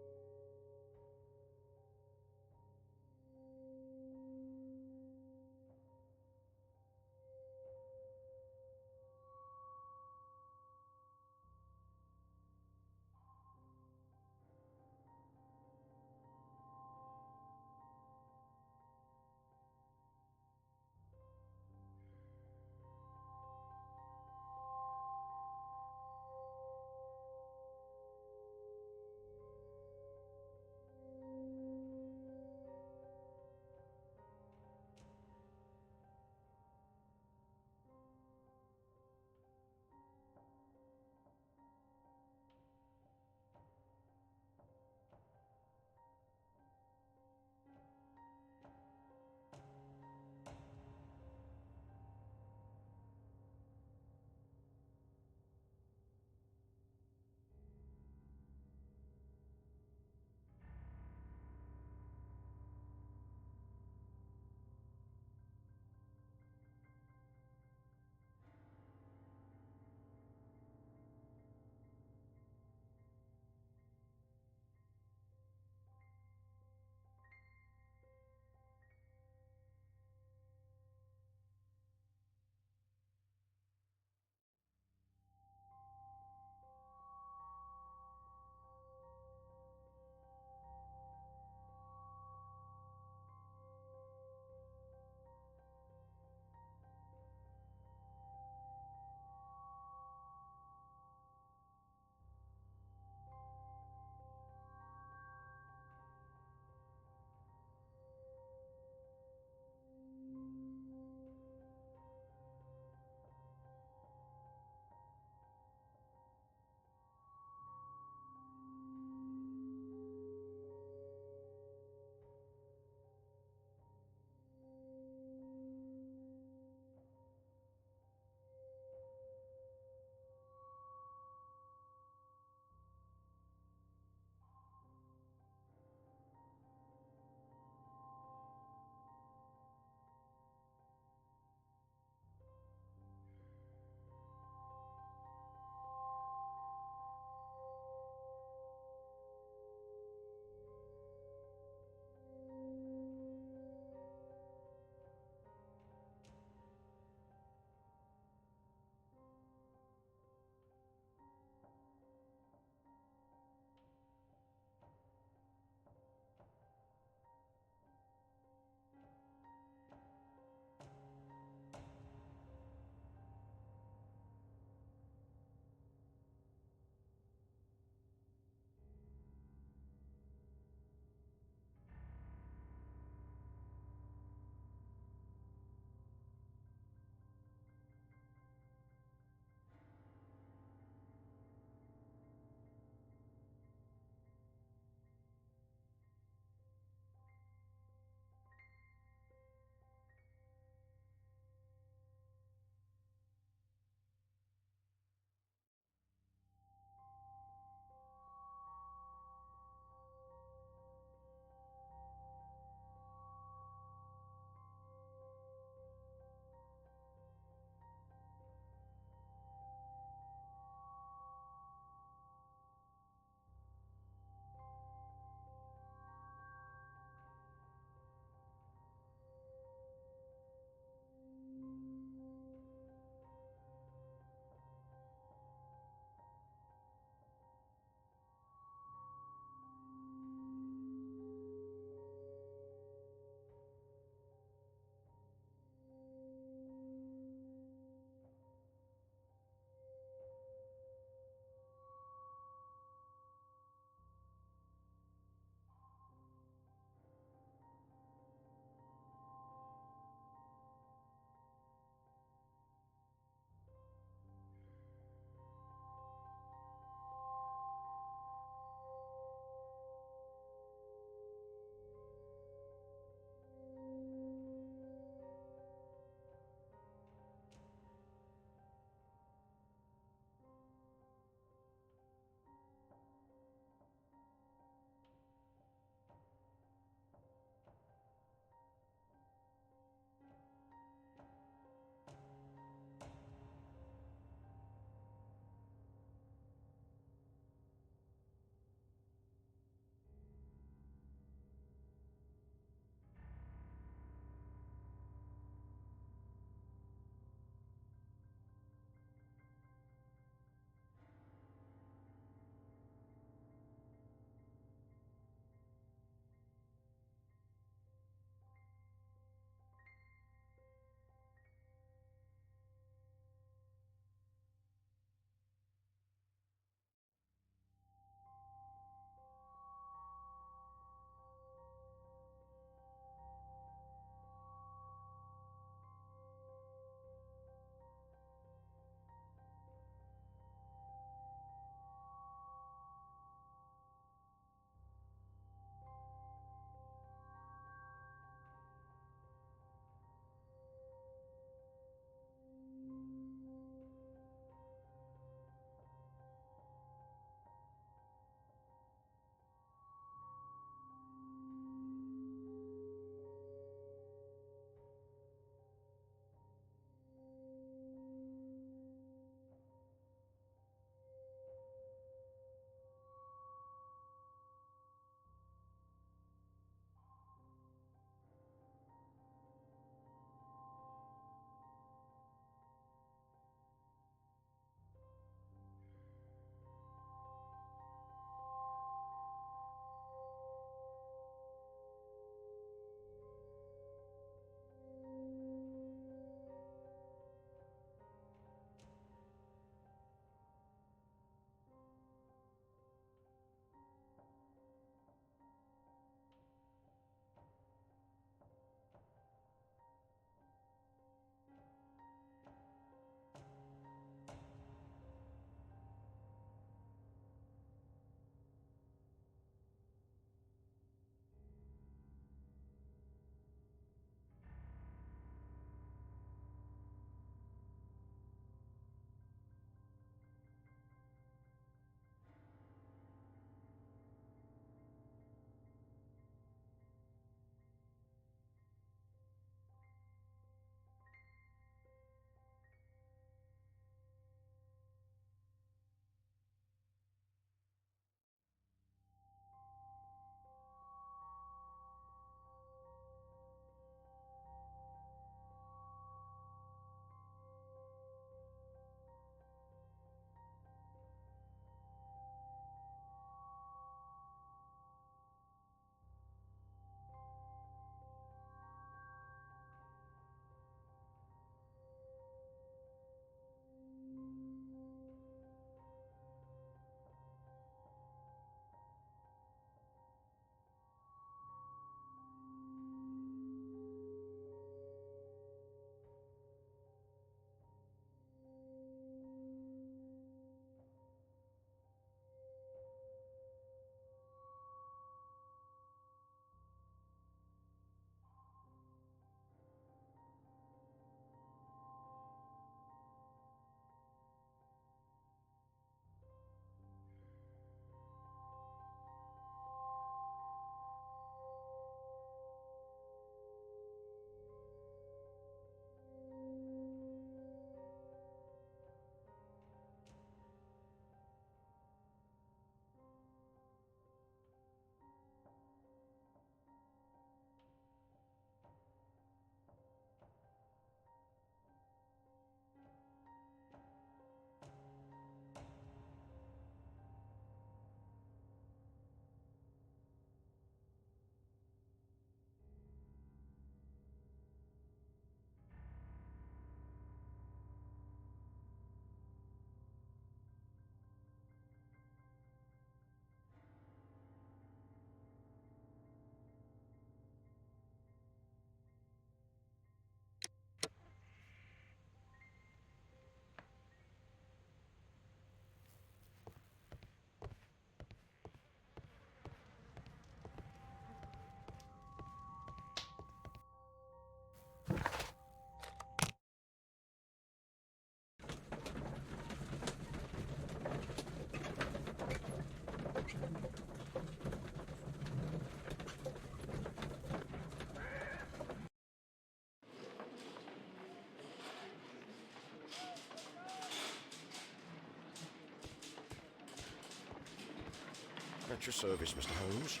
At your service, Mr. Holmes.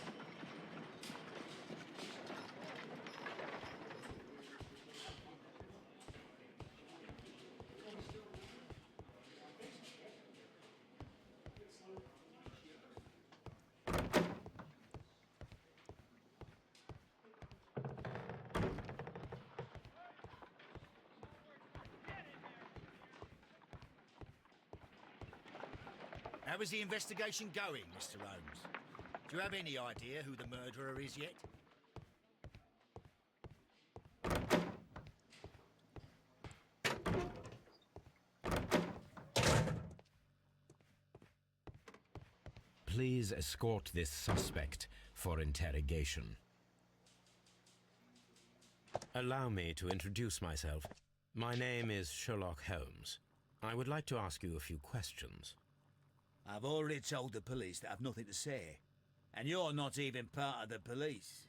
How is the investigation going, Mr. Holmes? Do you have any idea who the murderer is yet?
Please escort this suspect for interrogation. Allow me to introduce myself. My name is Sherlock Holmes. I would like to ask you a few questions.
I've already told the police that I've nothing to say. And you're not even part of the police.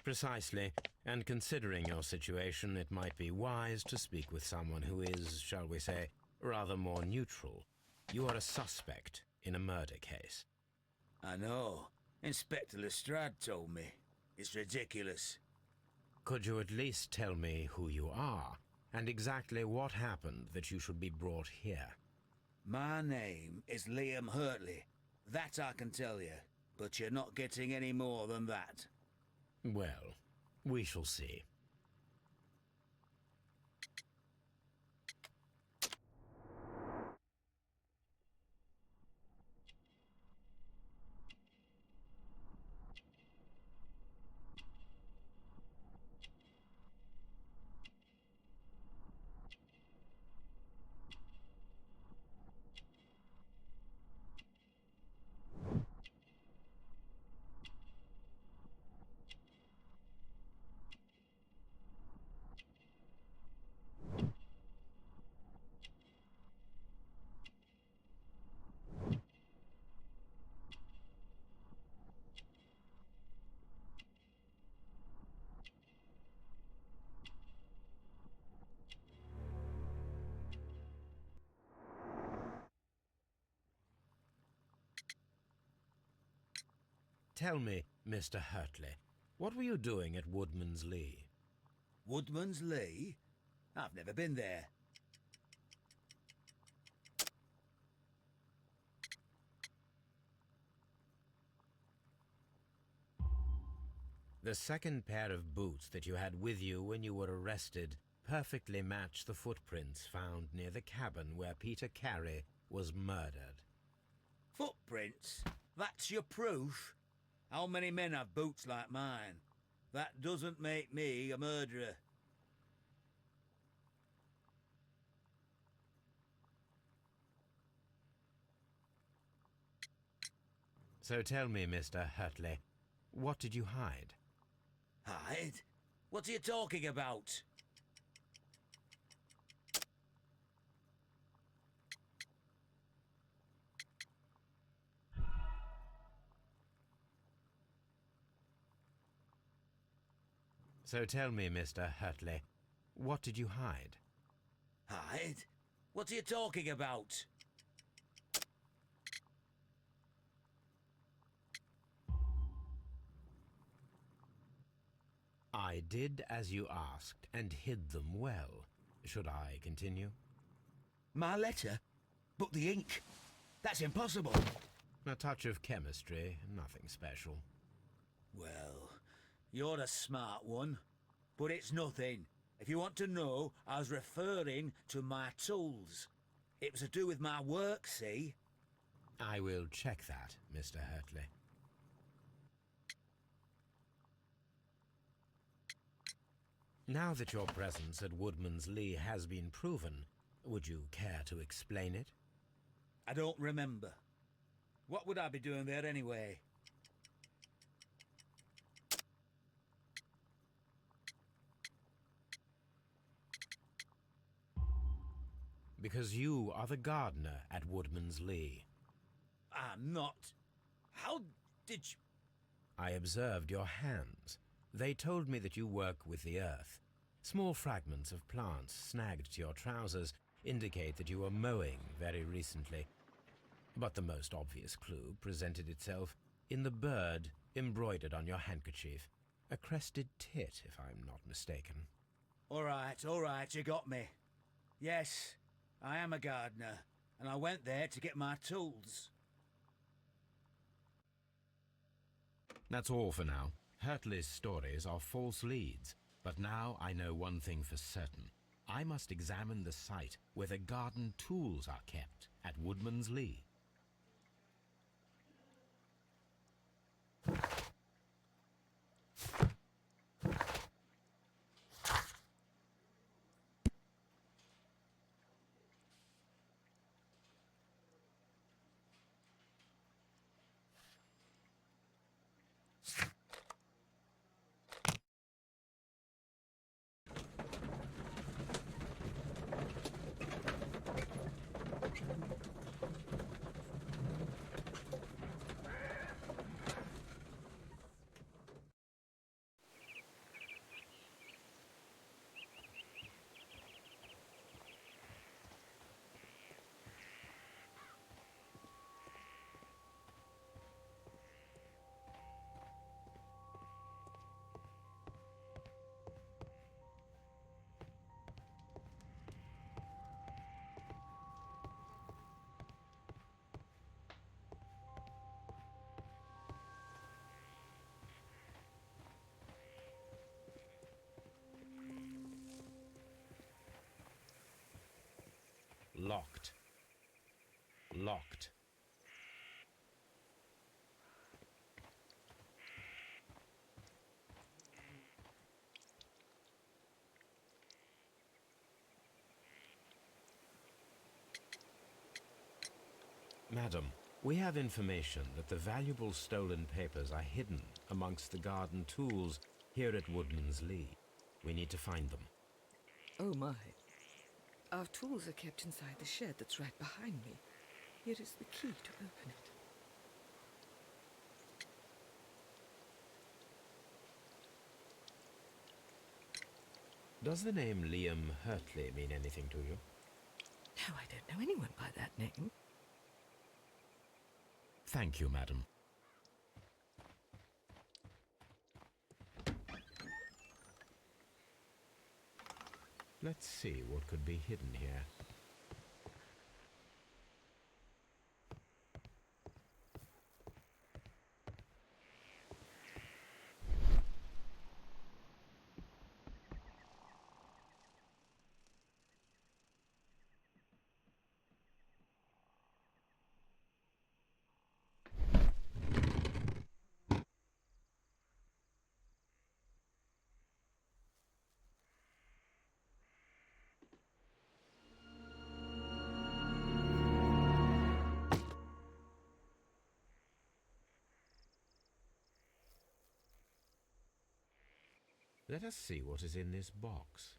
Precisely, and considering your situation, it might be wise to speak with someone who is, shall we say, rather more neutral. You are a suspect in a murder case.
I know. Inspector Lestrade told me. It's ridiculous.
Could you at least tell me who you are, and exactly what happened that you should be brought here?
My name is Liam Hurtley. That I can tell you. But you're not getting any more than that.
Well, we shall see. Tell me, Mr. Hurtley, what were you doing at Woodman's Lee?
Woodman's Lee? I've never been there.
The second pair of boots that you had with you when you were arrested perfectly match the footprints found near the cabin where Peter Carey was murdered.
Footprints? That's your proof? How many men have boots like mine? That doesn't make me a murderer.
So tell me, Mr. Hurtley, what did you hide?
Hide? What are you talking about?
So tell me, Mr. Hurtley, what did you hide?
Hide? What are you talking about?
I did as you asked and hid them well. Should I continue?
My letter? But the ink? That's impossible.
A touch of chemistry, nothing special.
Well, you're a smart one. But it's nothing. If you want to know, I was referring to my tools. It was to do with my work, see?
I will check that, Mr. Hurtley. Now that your presence at Woodman's Lee has been proven, would you care to explain it?
I don't remember. What would I be doing there anyway?
Because you are the gardener at Woodman's Lee.
I'm not. How did you...
I observed your hands. They told me that you work with the earth. Small fragments of plants snagged to your trousers indicate that you were mowing very recently. But the most obvious clue presented itself in the bird embroidered on your handkerchief. A crested tit, if I'm not mistaken.
All right, you got me. Yes, I am a gardener, and I went there to get my tools.
That's all for now. Hurtley's stories are false leads, but now I know one thing for certain. I must examine the site where the garden tools are kept at Woodman's Lee. Locked. Locked. Madam, we have information that the valuable stolen papers are hidden amongst the garden tools here at Woodman's Lee. We need to find them.
Oh my. Our tools are kept inside the shed that's right behind me. Here is the key to open it.
Does the name Liam Hurtley mean anything to you?
No, I don't know anyone by that name.
Thank you, madam. Let's see what could be hidden here. Let us see what is in this box.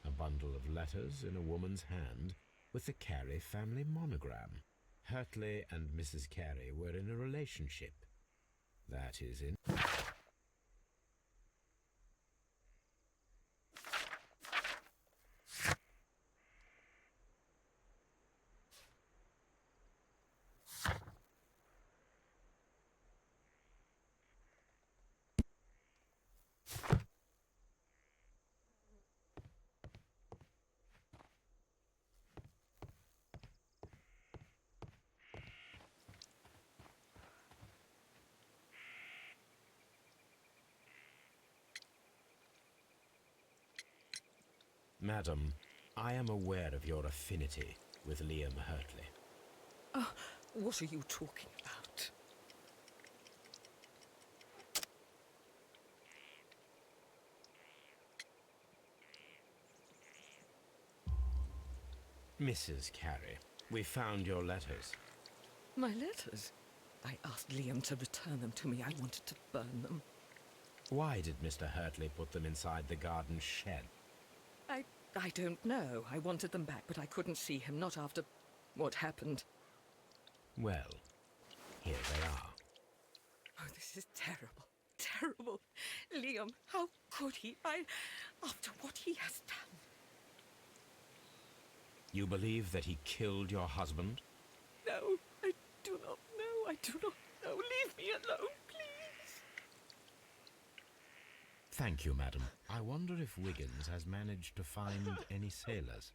A bundle of letters in a woman's hand with the Carey family monogram. Hurtley and Mrs. Carey were in a relationship. That is in... Madam, I am aware of your affinity with Liam Hurtley.
Oh, what are you talking about?
Mrs. Carey, we found your letters.
My letters? I asked Liam to return them to me. I wanted to burn them.
Why did Mr. Hurtley put them inside the garden shed?
I don't know. I wanted them back, but I couldn't see him, not after what happened.
Well, here they are.
Oh, this is terrible. Terrible. Liam, how could he? After what he has done.
You believe that he killed your husband?
No, I do not know. I do not know. Leave me alone, please.
Thank you, madam. I wonder if Wiggins has managed to find any sailors.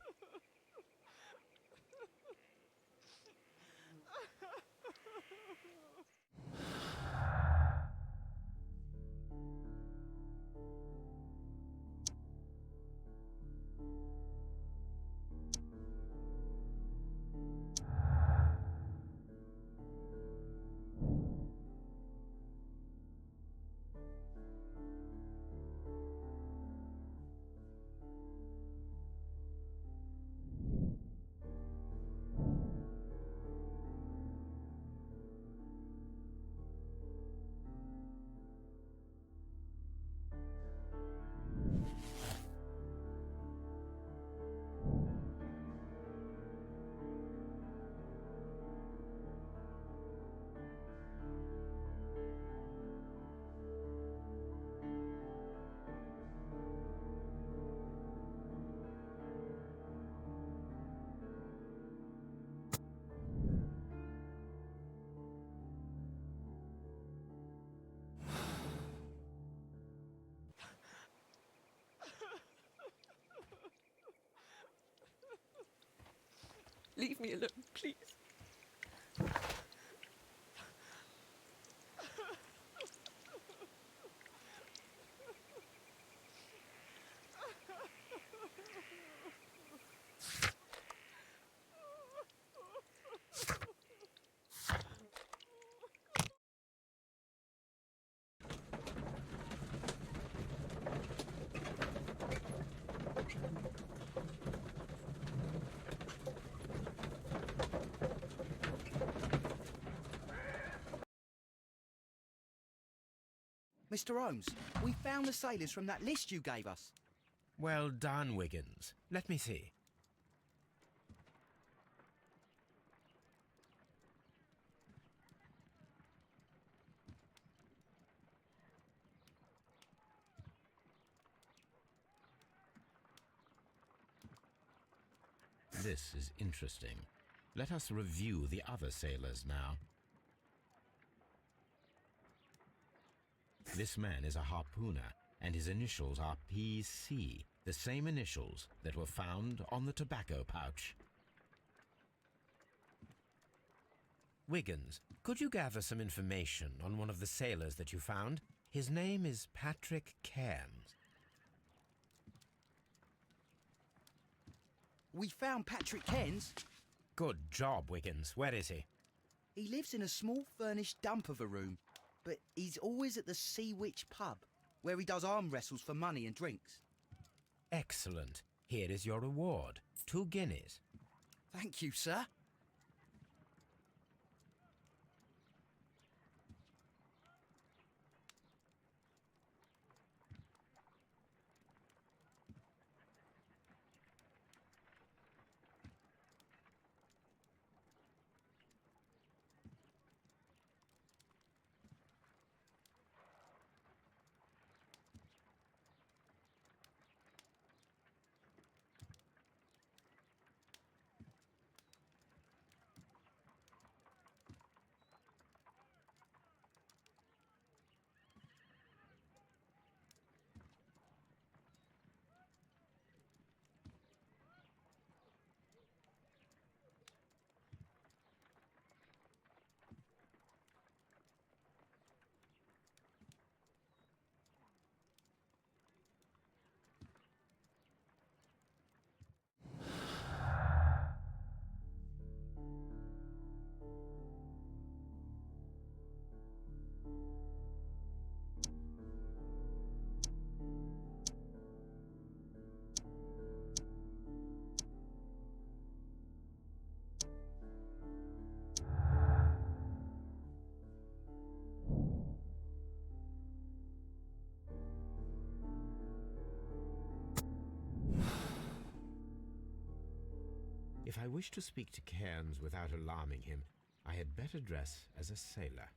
Leave me alone, please.
Mr. Holmes, we found the sailors from that list you gave us.
Well done, Wiggins. Let me see. This is interesting. Let us review the other sailors now. This man is a harpooner, and his initials are PC, the same initials that were found on the tobacco pouch. Wiggins, could you gather some information on one of the sailors that you found? His name is Patrick Cairns.
We found Patrick Cairns.
Good job, Wiggins. Where is he?
He lives in a small furnished dump of a room, but he's always at the Sea Witch pub, where he does arm wrestles for money and drinks.
Excellent. Here is your reward. 2 guineas.
Thank you, sir.
If I wish to speak to Cairns without alarming him, I had better dress as a sailor.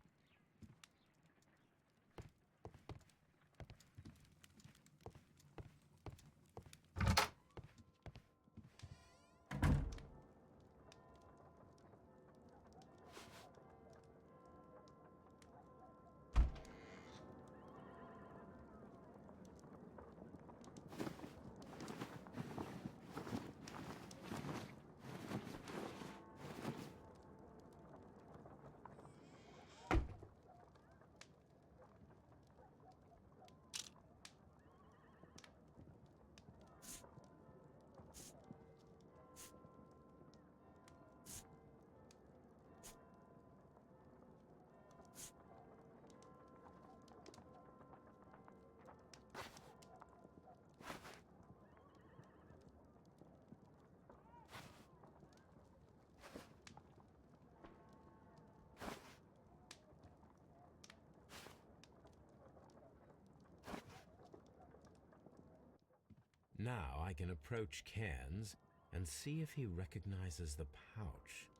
Now I can approach Cairns and see if he recognizes the pouch.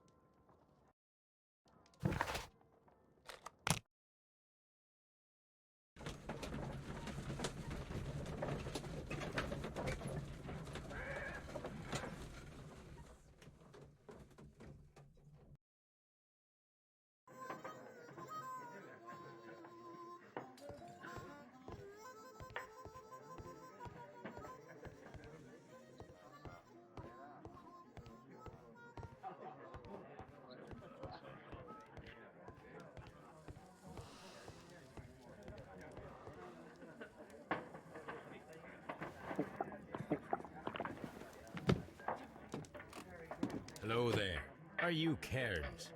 Hello there. Are you Cairns?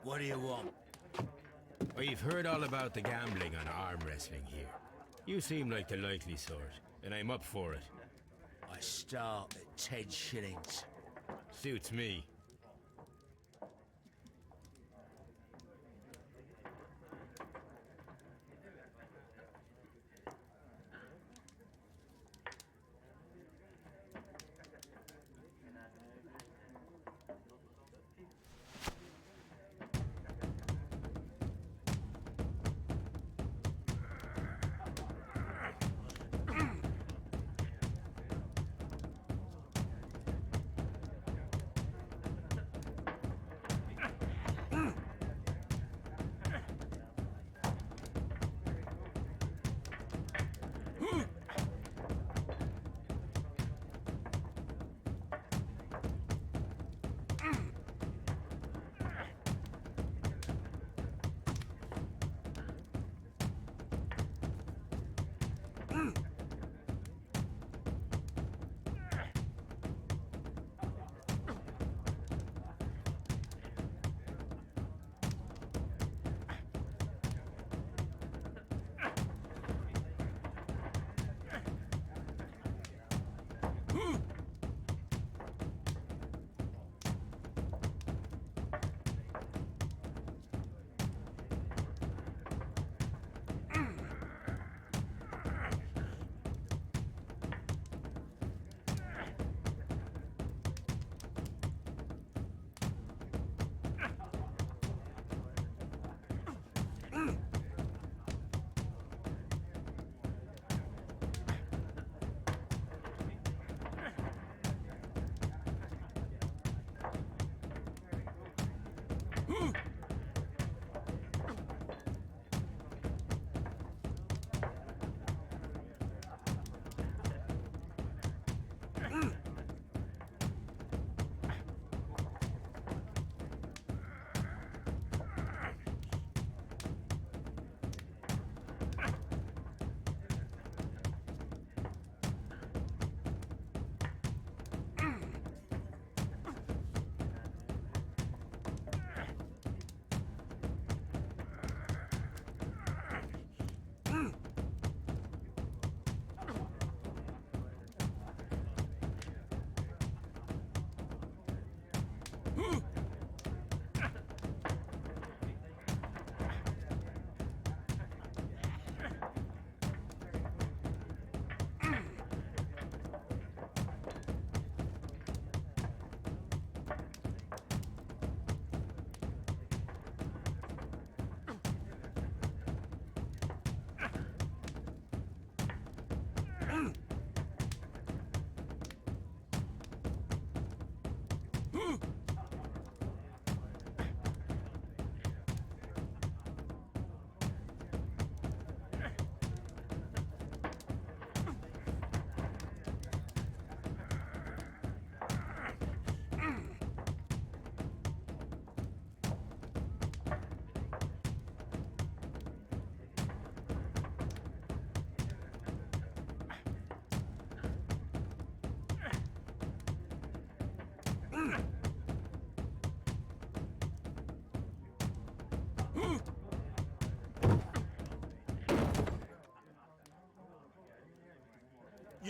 What do you want?
We've heard all about the gambling on arm wrestling here. You seem like the likely sort, and I'm up for it.
I start at 10 shillings.
Suits me.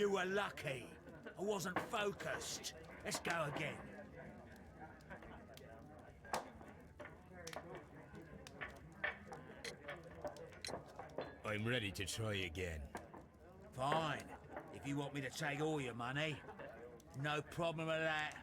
You were lucky. I wasn't focused. Let's go again.
I'm ready to try again.
Fine. If you want me to take all your money, no problem with that.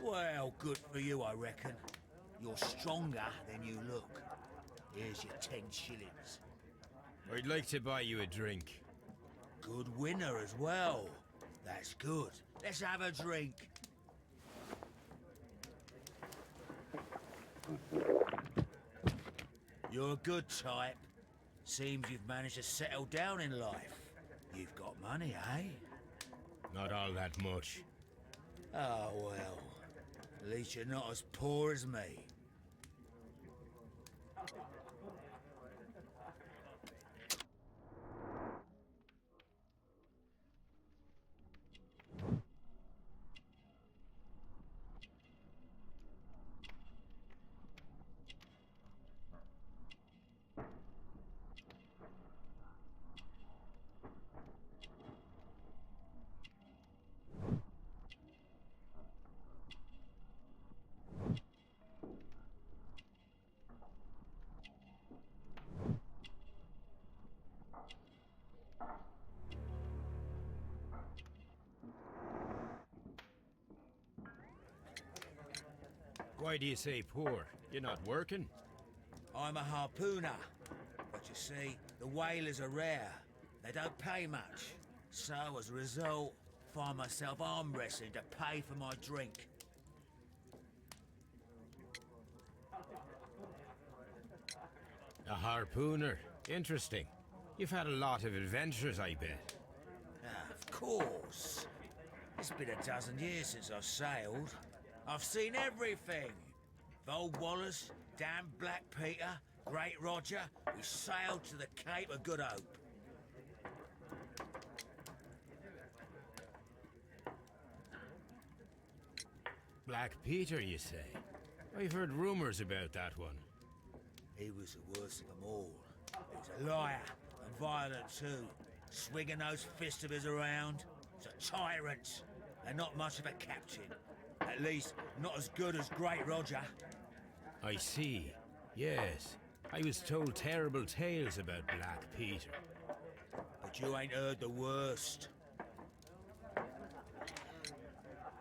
Well, good for you, I reckon. You're stronger than you look. Here's your 10 shillings.
I'd like to buy you a drink.
Good winner as well. That's good. Let's have a drink. You're a good type. Seems you've managed to settle down in life. You've got money, eh?
Not all that much.
Oh, well. At least you're not as poor as me.
Why do you say poor? You're not working?
I'm a harpooner. But you see, the whalers are rare. They don't pay much. So, as a result, find myself arm wrestling to pay for my drink.
A harpooner. Interesting. You've had a lot of adventures, I bet.
Of course. It's been a dozen years since I've sailed. I've seen everything. Old Wallace, damn Black Peter, Great Roger, we sailed to the Cape of Good Hope.
Black Peter, you say? I've heard rumors about that one.
He was the worst of them all. He was a liar and violent too, swinging those fists of his around. He was a tyrant and not much of a captain. At least, not as good as Great Roger.
I see. Yes. I was told terrible tales about Black Peter.
But you ain't heard the worst.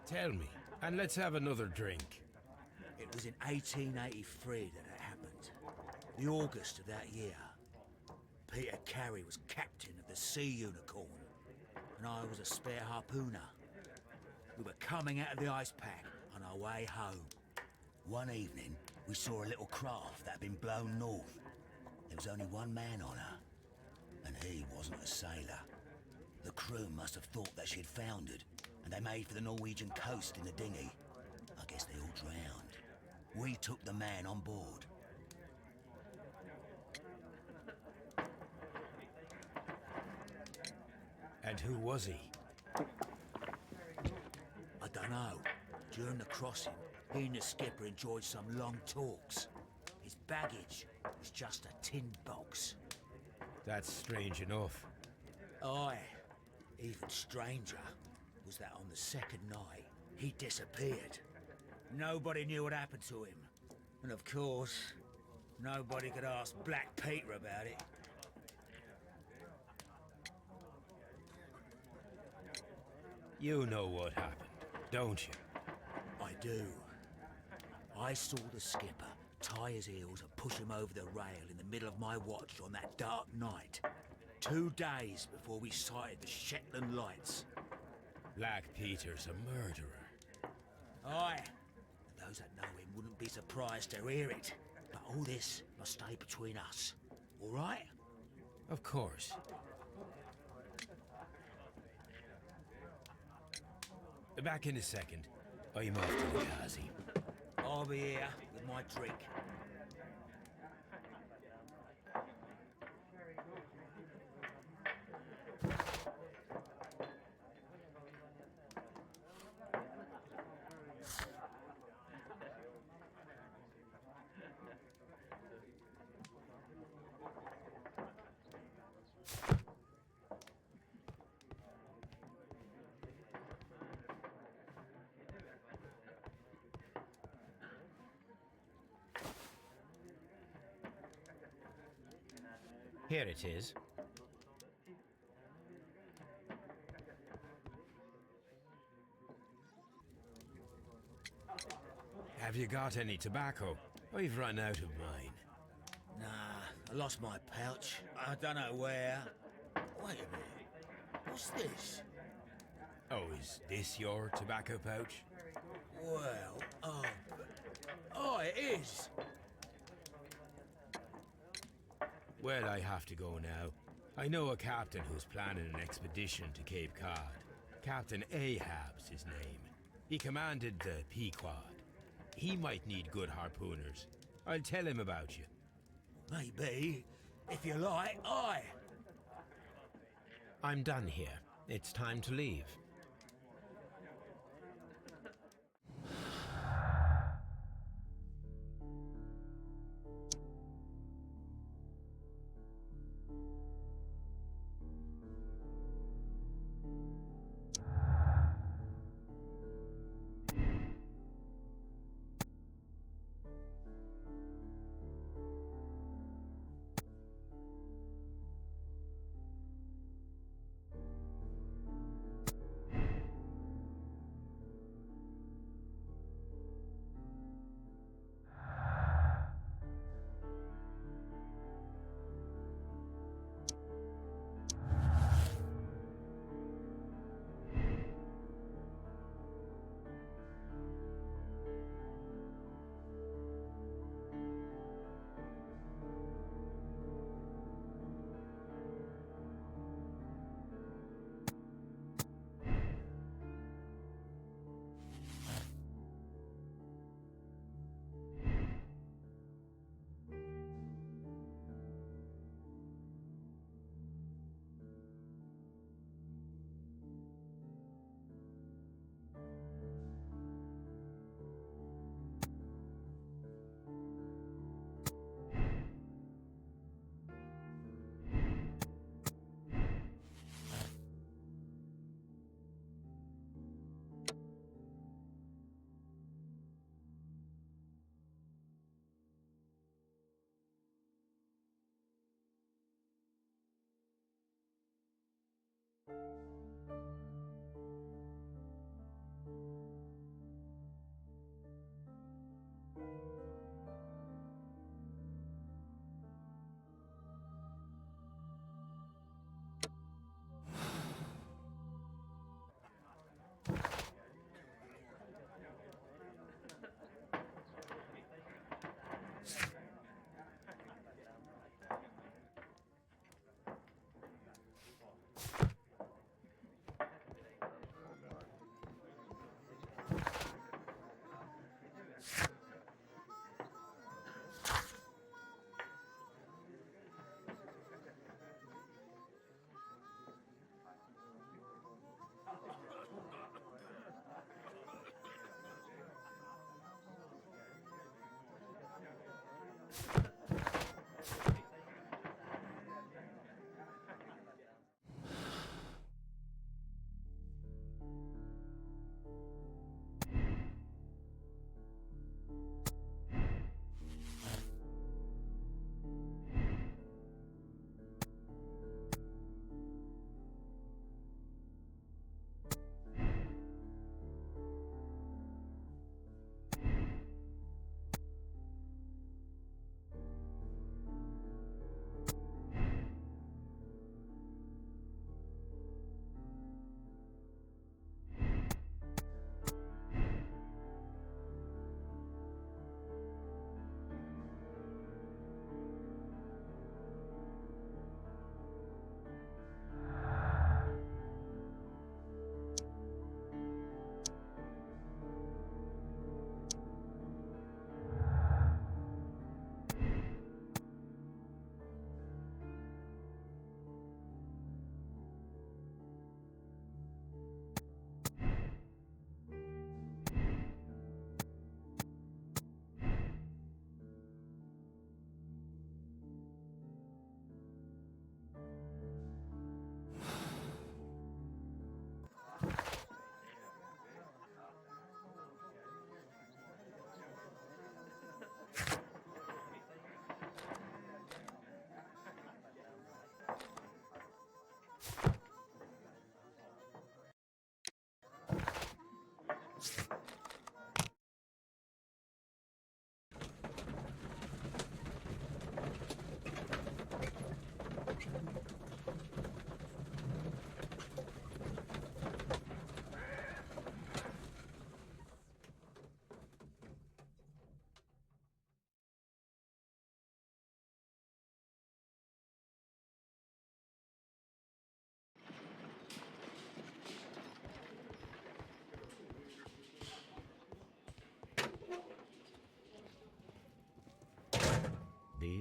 Tell me, and let's have another drink.
It was in 1883 that it happened. The August of that year. Peter Carey was captain of the Sea Unicorn, and I was a spare harpooner. We were coming out of the ice pack on our way home. One evening, we saw a little craft that had been blown north. There was only one man on her, and he wasn't a sailor. The crew must have thought that she had foundered, and they made for the Norwegian coast in the dinghy. I guess they all drowned. We took the man on board.
And who was he?
I don't know. During the crossing, he and the skipper enjoyed some long talks. His baggage was just a tin box.
That's strange enough.
Aye. Even stranger was that on the second night, he disappeared. Nobody knew what happened to him. And of course, nobody could ask Black Peter about it.
You know what happened, don't you?
I do. I saw the skipper tie his heels and push him over the rail in the middle of my watch on that dark night. 2 days before we sighted the Shetland lights.
Black Peter's a murderer.
Aye. And those that know him wouldn't be surprised to hear it. But all this must stay between us. All right?
Of course. Back in a second. I'm off to the Kazi.
I'll be here with my drink.
Here it is. Have you got any tobacco? I've run out of mine.
Nah, I lost my pouch. I don't know where. Wait a minute. What's this?
Oh, is this your tobacco pouch?
Well, oh, it is.
Well, I have to go now. I know a captain who's planning an expedition to Cape Cod. Captain Ahab's his name. He commanded the Pequod. He might need good harpooners. I'll tell him about you.
Maybe. If you like, aye.
I'm done here. It's time to leave.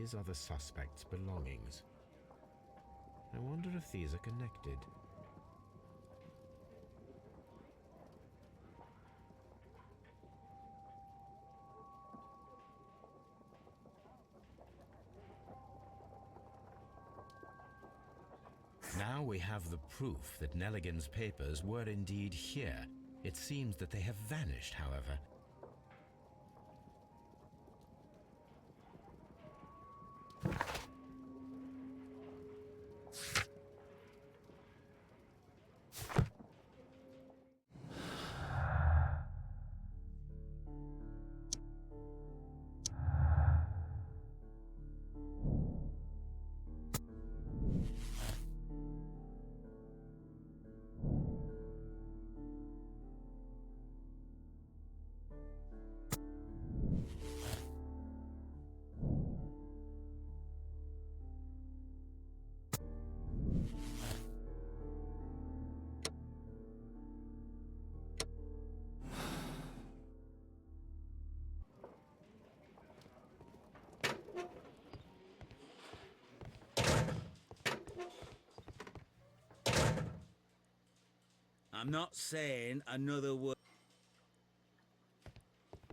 These are the suspect's belongings. I wonder if these are connected. Now we have the proof that Nelligan's papers were indeed here. It seems that they have vanished, however.
I'm not saying another word.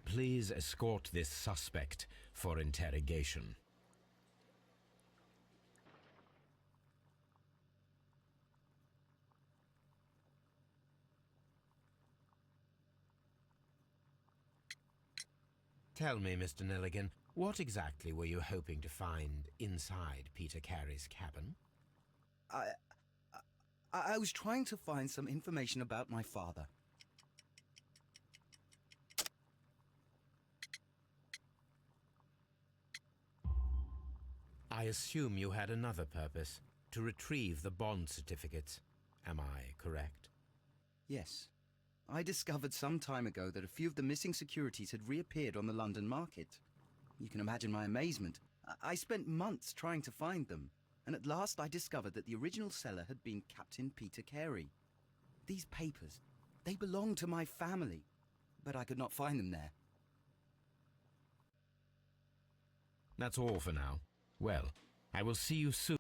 Please escort this suspect for interrogation. Tell me, Mr. Nelligan, what exactly were you hoping to find inside Peter Carey's cabin?
I was trying to find some information about my father.
I assume you had another purpose, to retrieve the bond certificates. Am I correct?
Yes. I discovered some time ago that a few of the missing securities had reappeared on the London market. You can imagine my amazement. I spent months trying to find them, and at last I discovered that the original seller had been Captain Peter Carey. These papers, they belonged to my family, but I could not find them there.
That's all for now. Well, I will see you soon.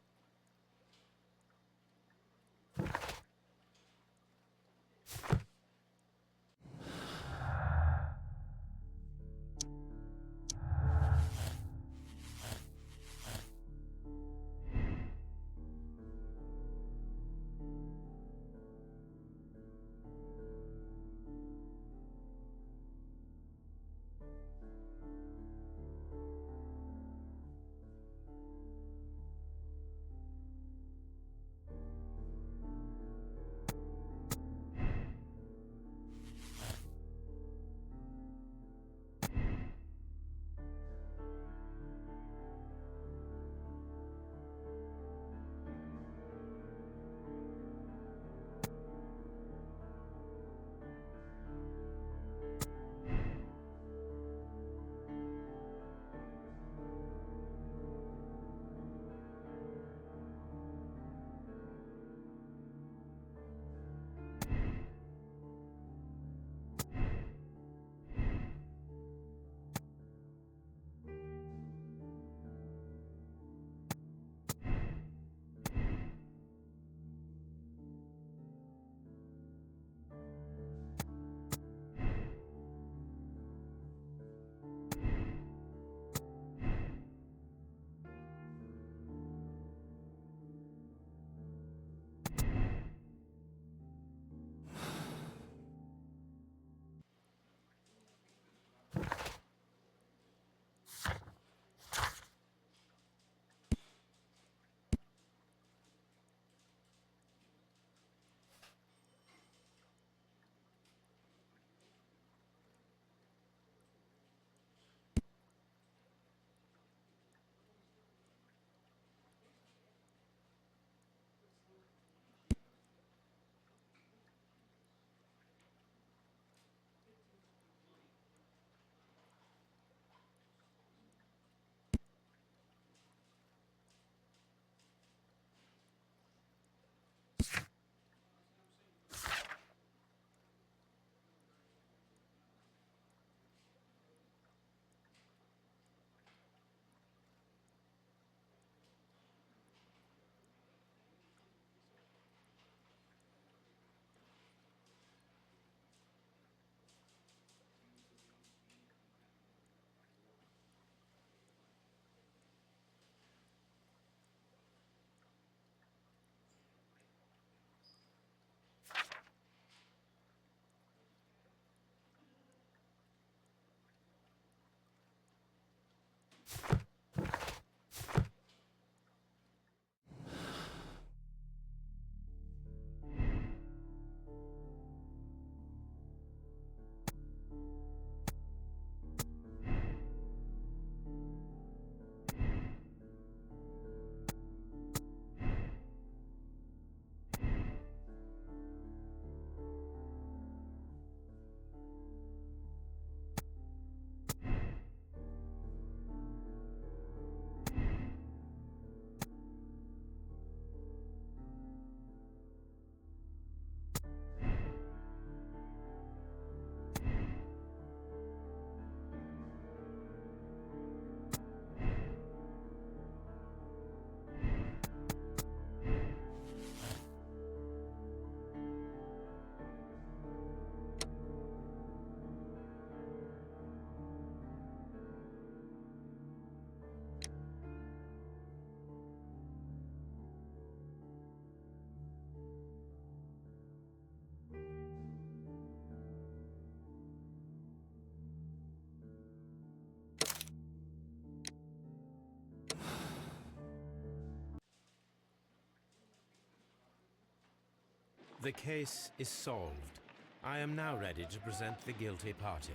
The case is solved. I am now ready to present the guilty party.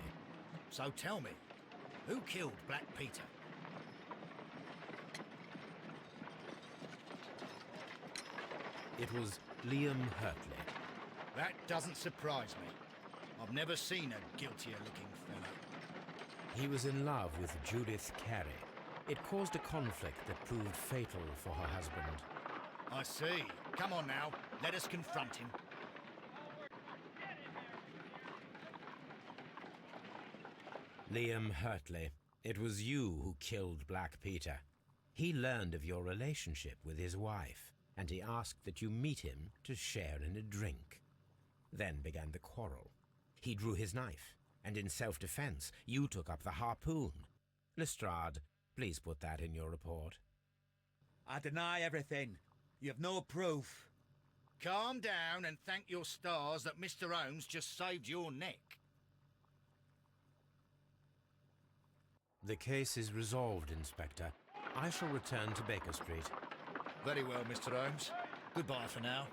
So tell me, who killed Black Peter?
It was Liam Hurtley.
That doesn't surprise me. I've never seen a guiltier-looking fellow.
He was in love with Judith Carey. It caused a conflict that proved fatal for her husband.
I see. Come on now, let us confront him.
Liam Hurtley, it was you who killed Black Peter. He learned of your relationship with his wife, and he asked that you meet him to share in a drink. Then began the quarrel. He drew his knife, and in self-defense, you took up the harpoon. Lestrade, please put that in your report.
I deny everything. You have no proof.
Calm down and thank your stars that Mr. Holmes just saved your neck.
The case is resolved, Inspector. I shall return to Baker Street.
Very well, Mr. Holmes. Goodbye for now.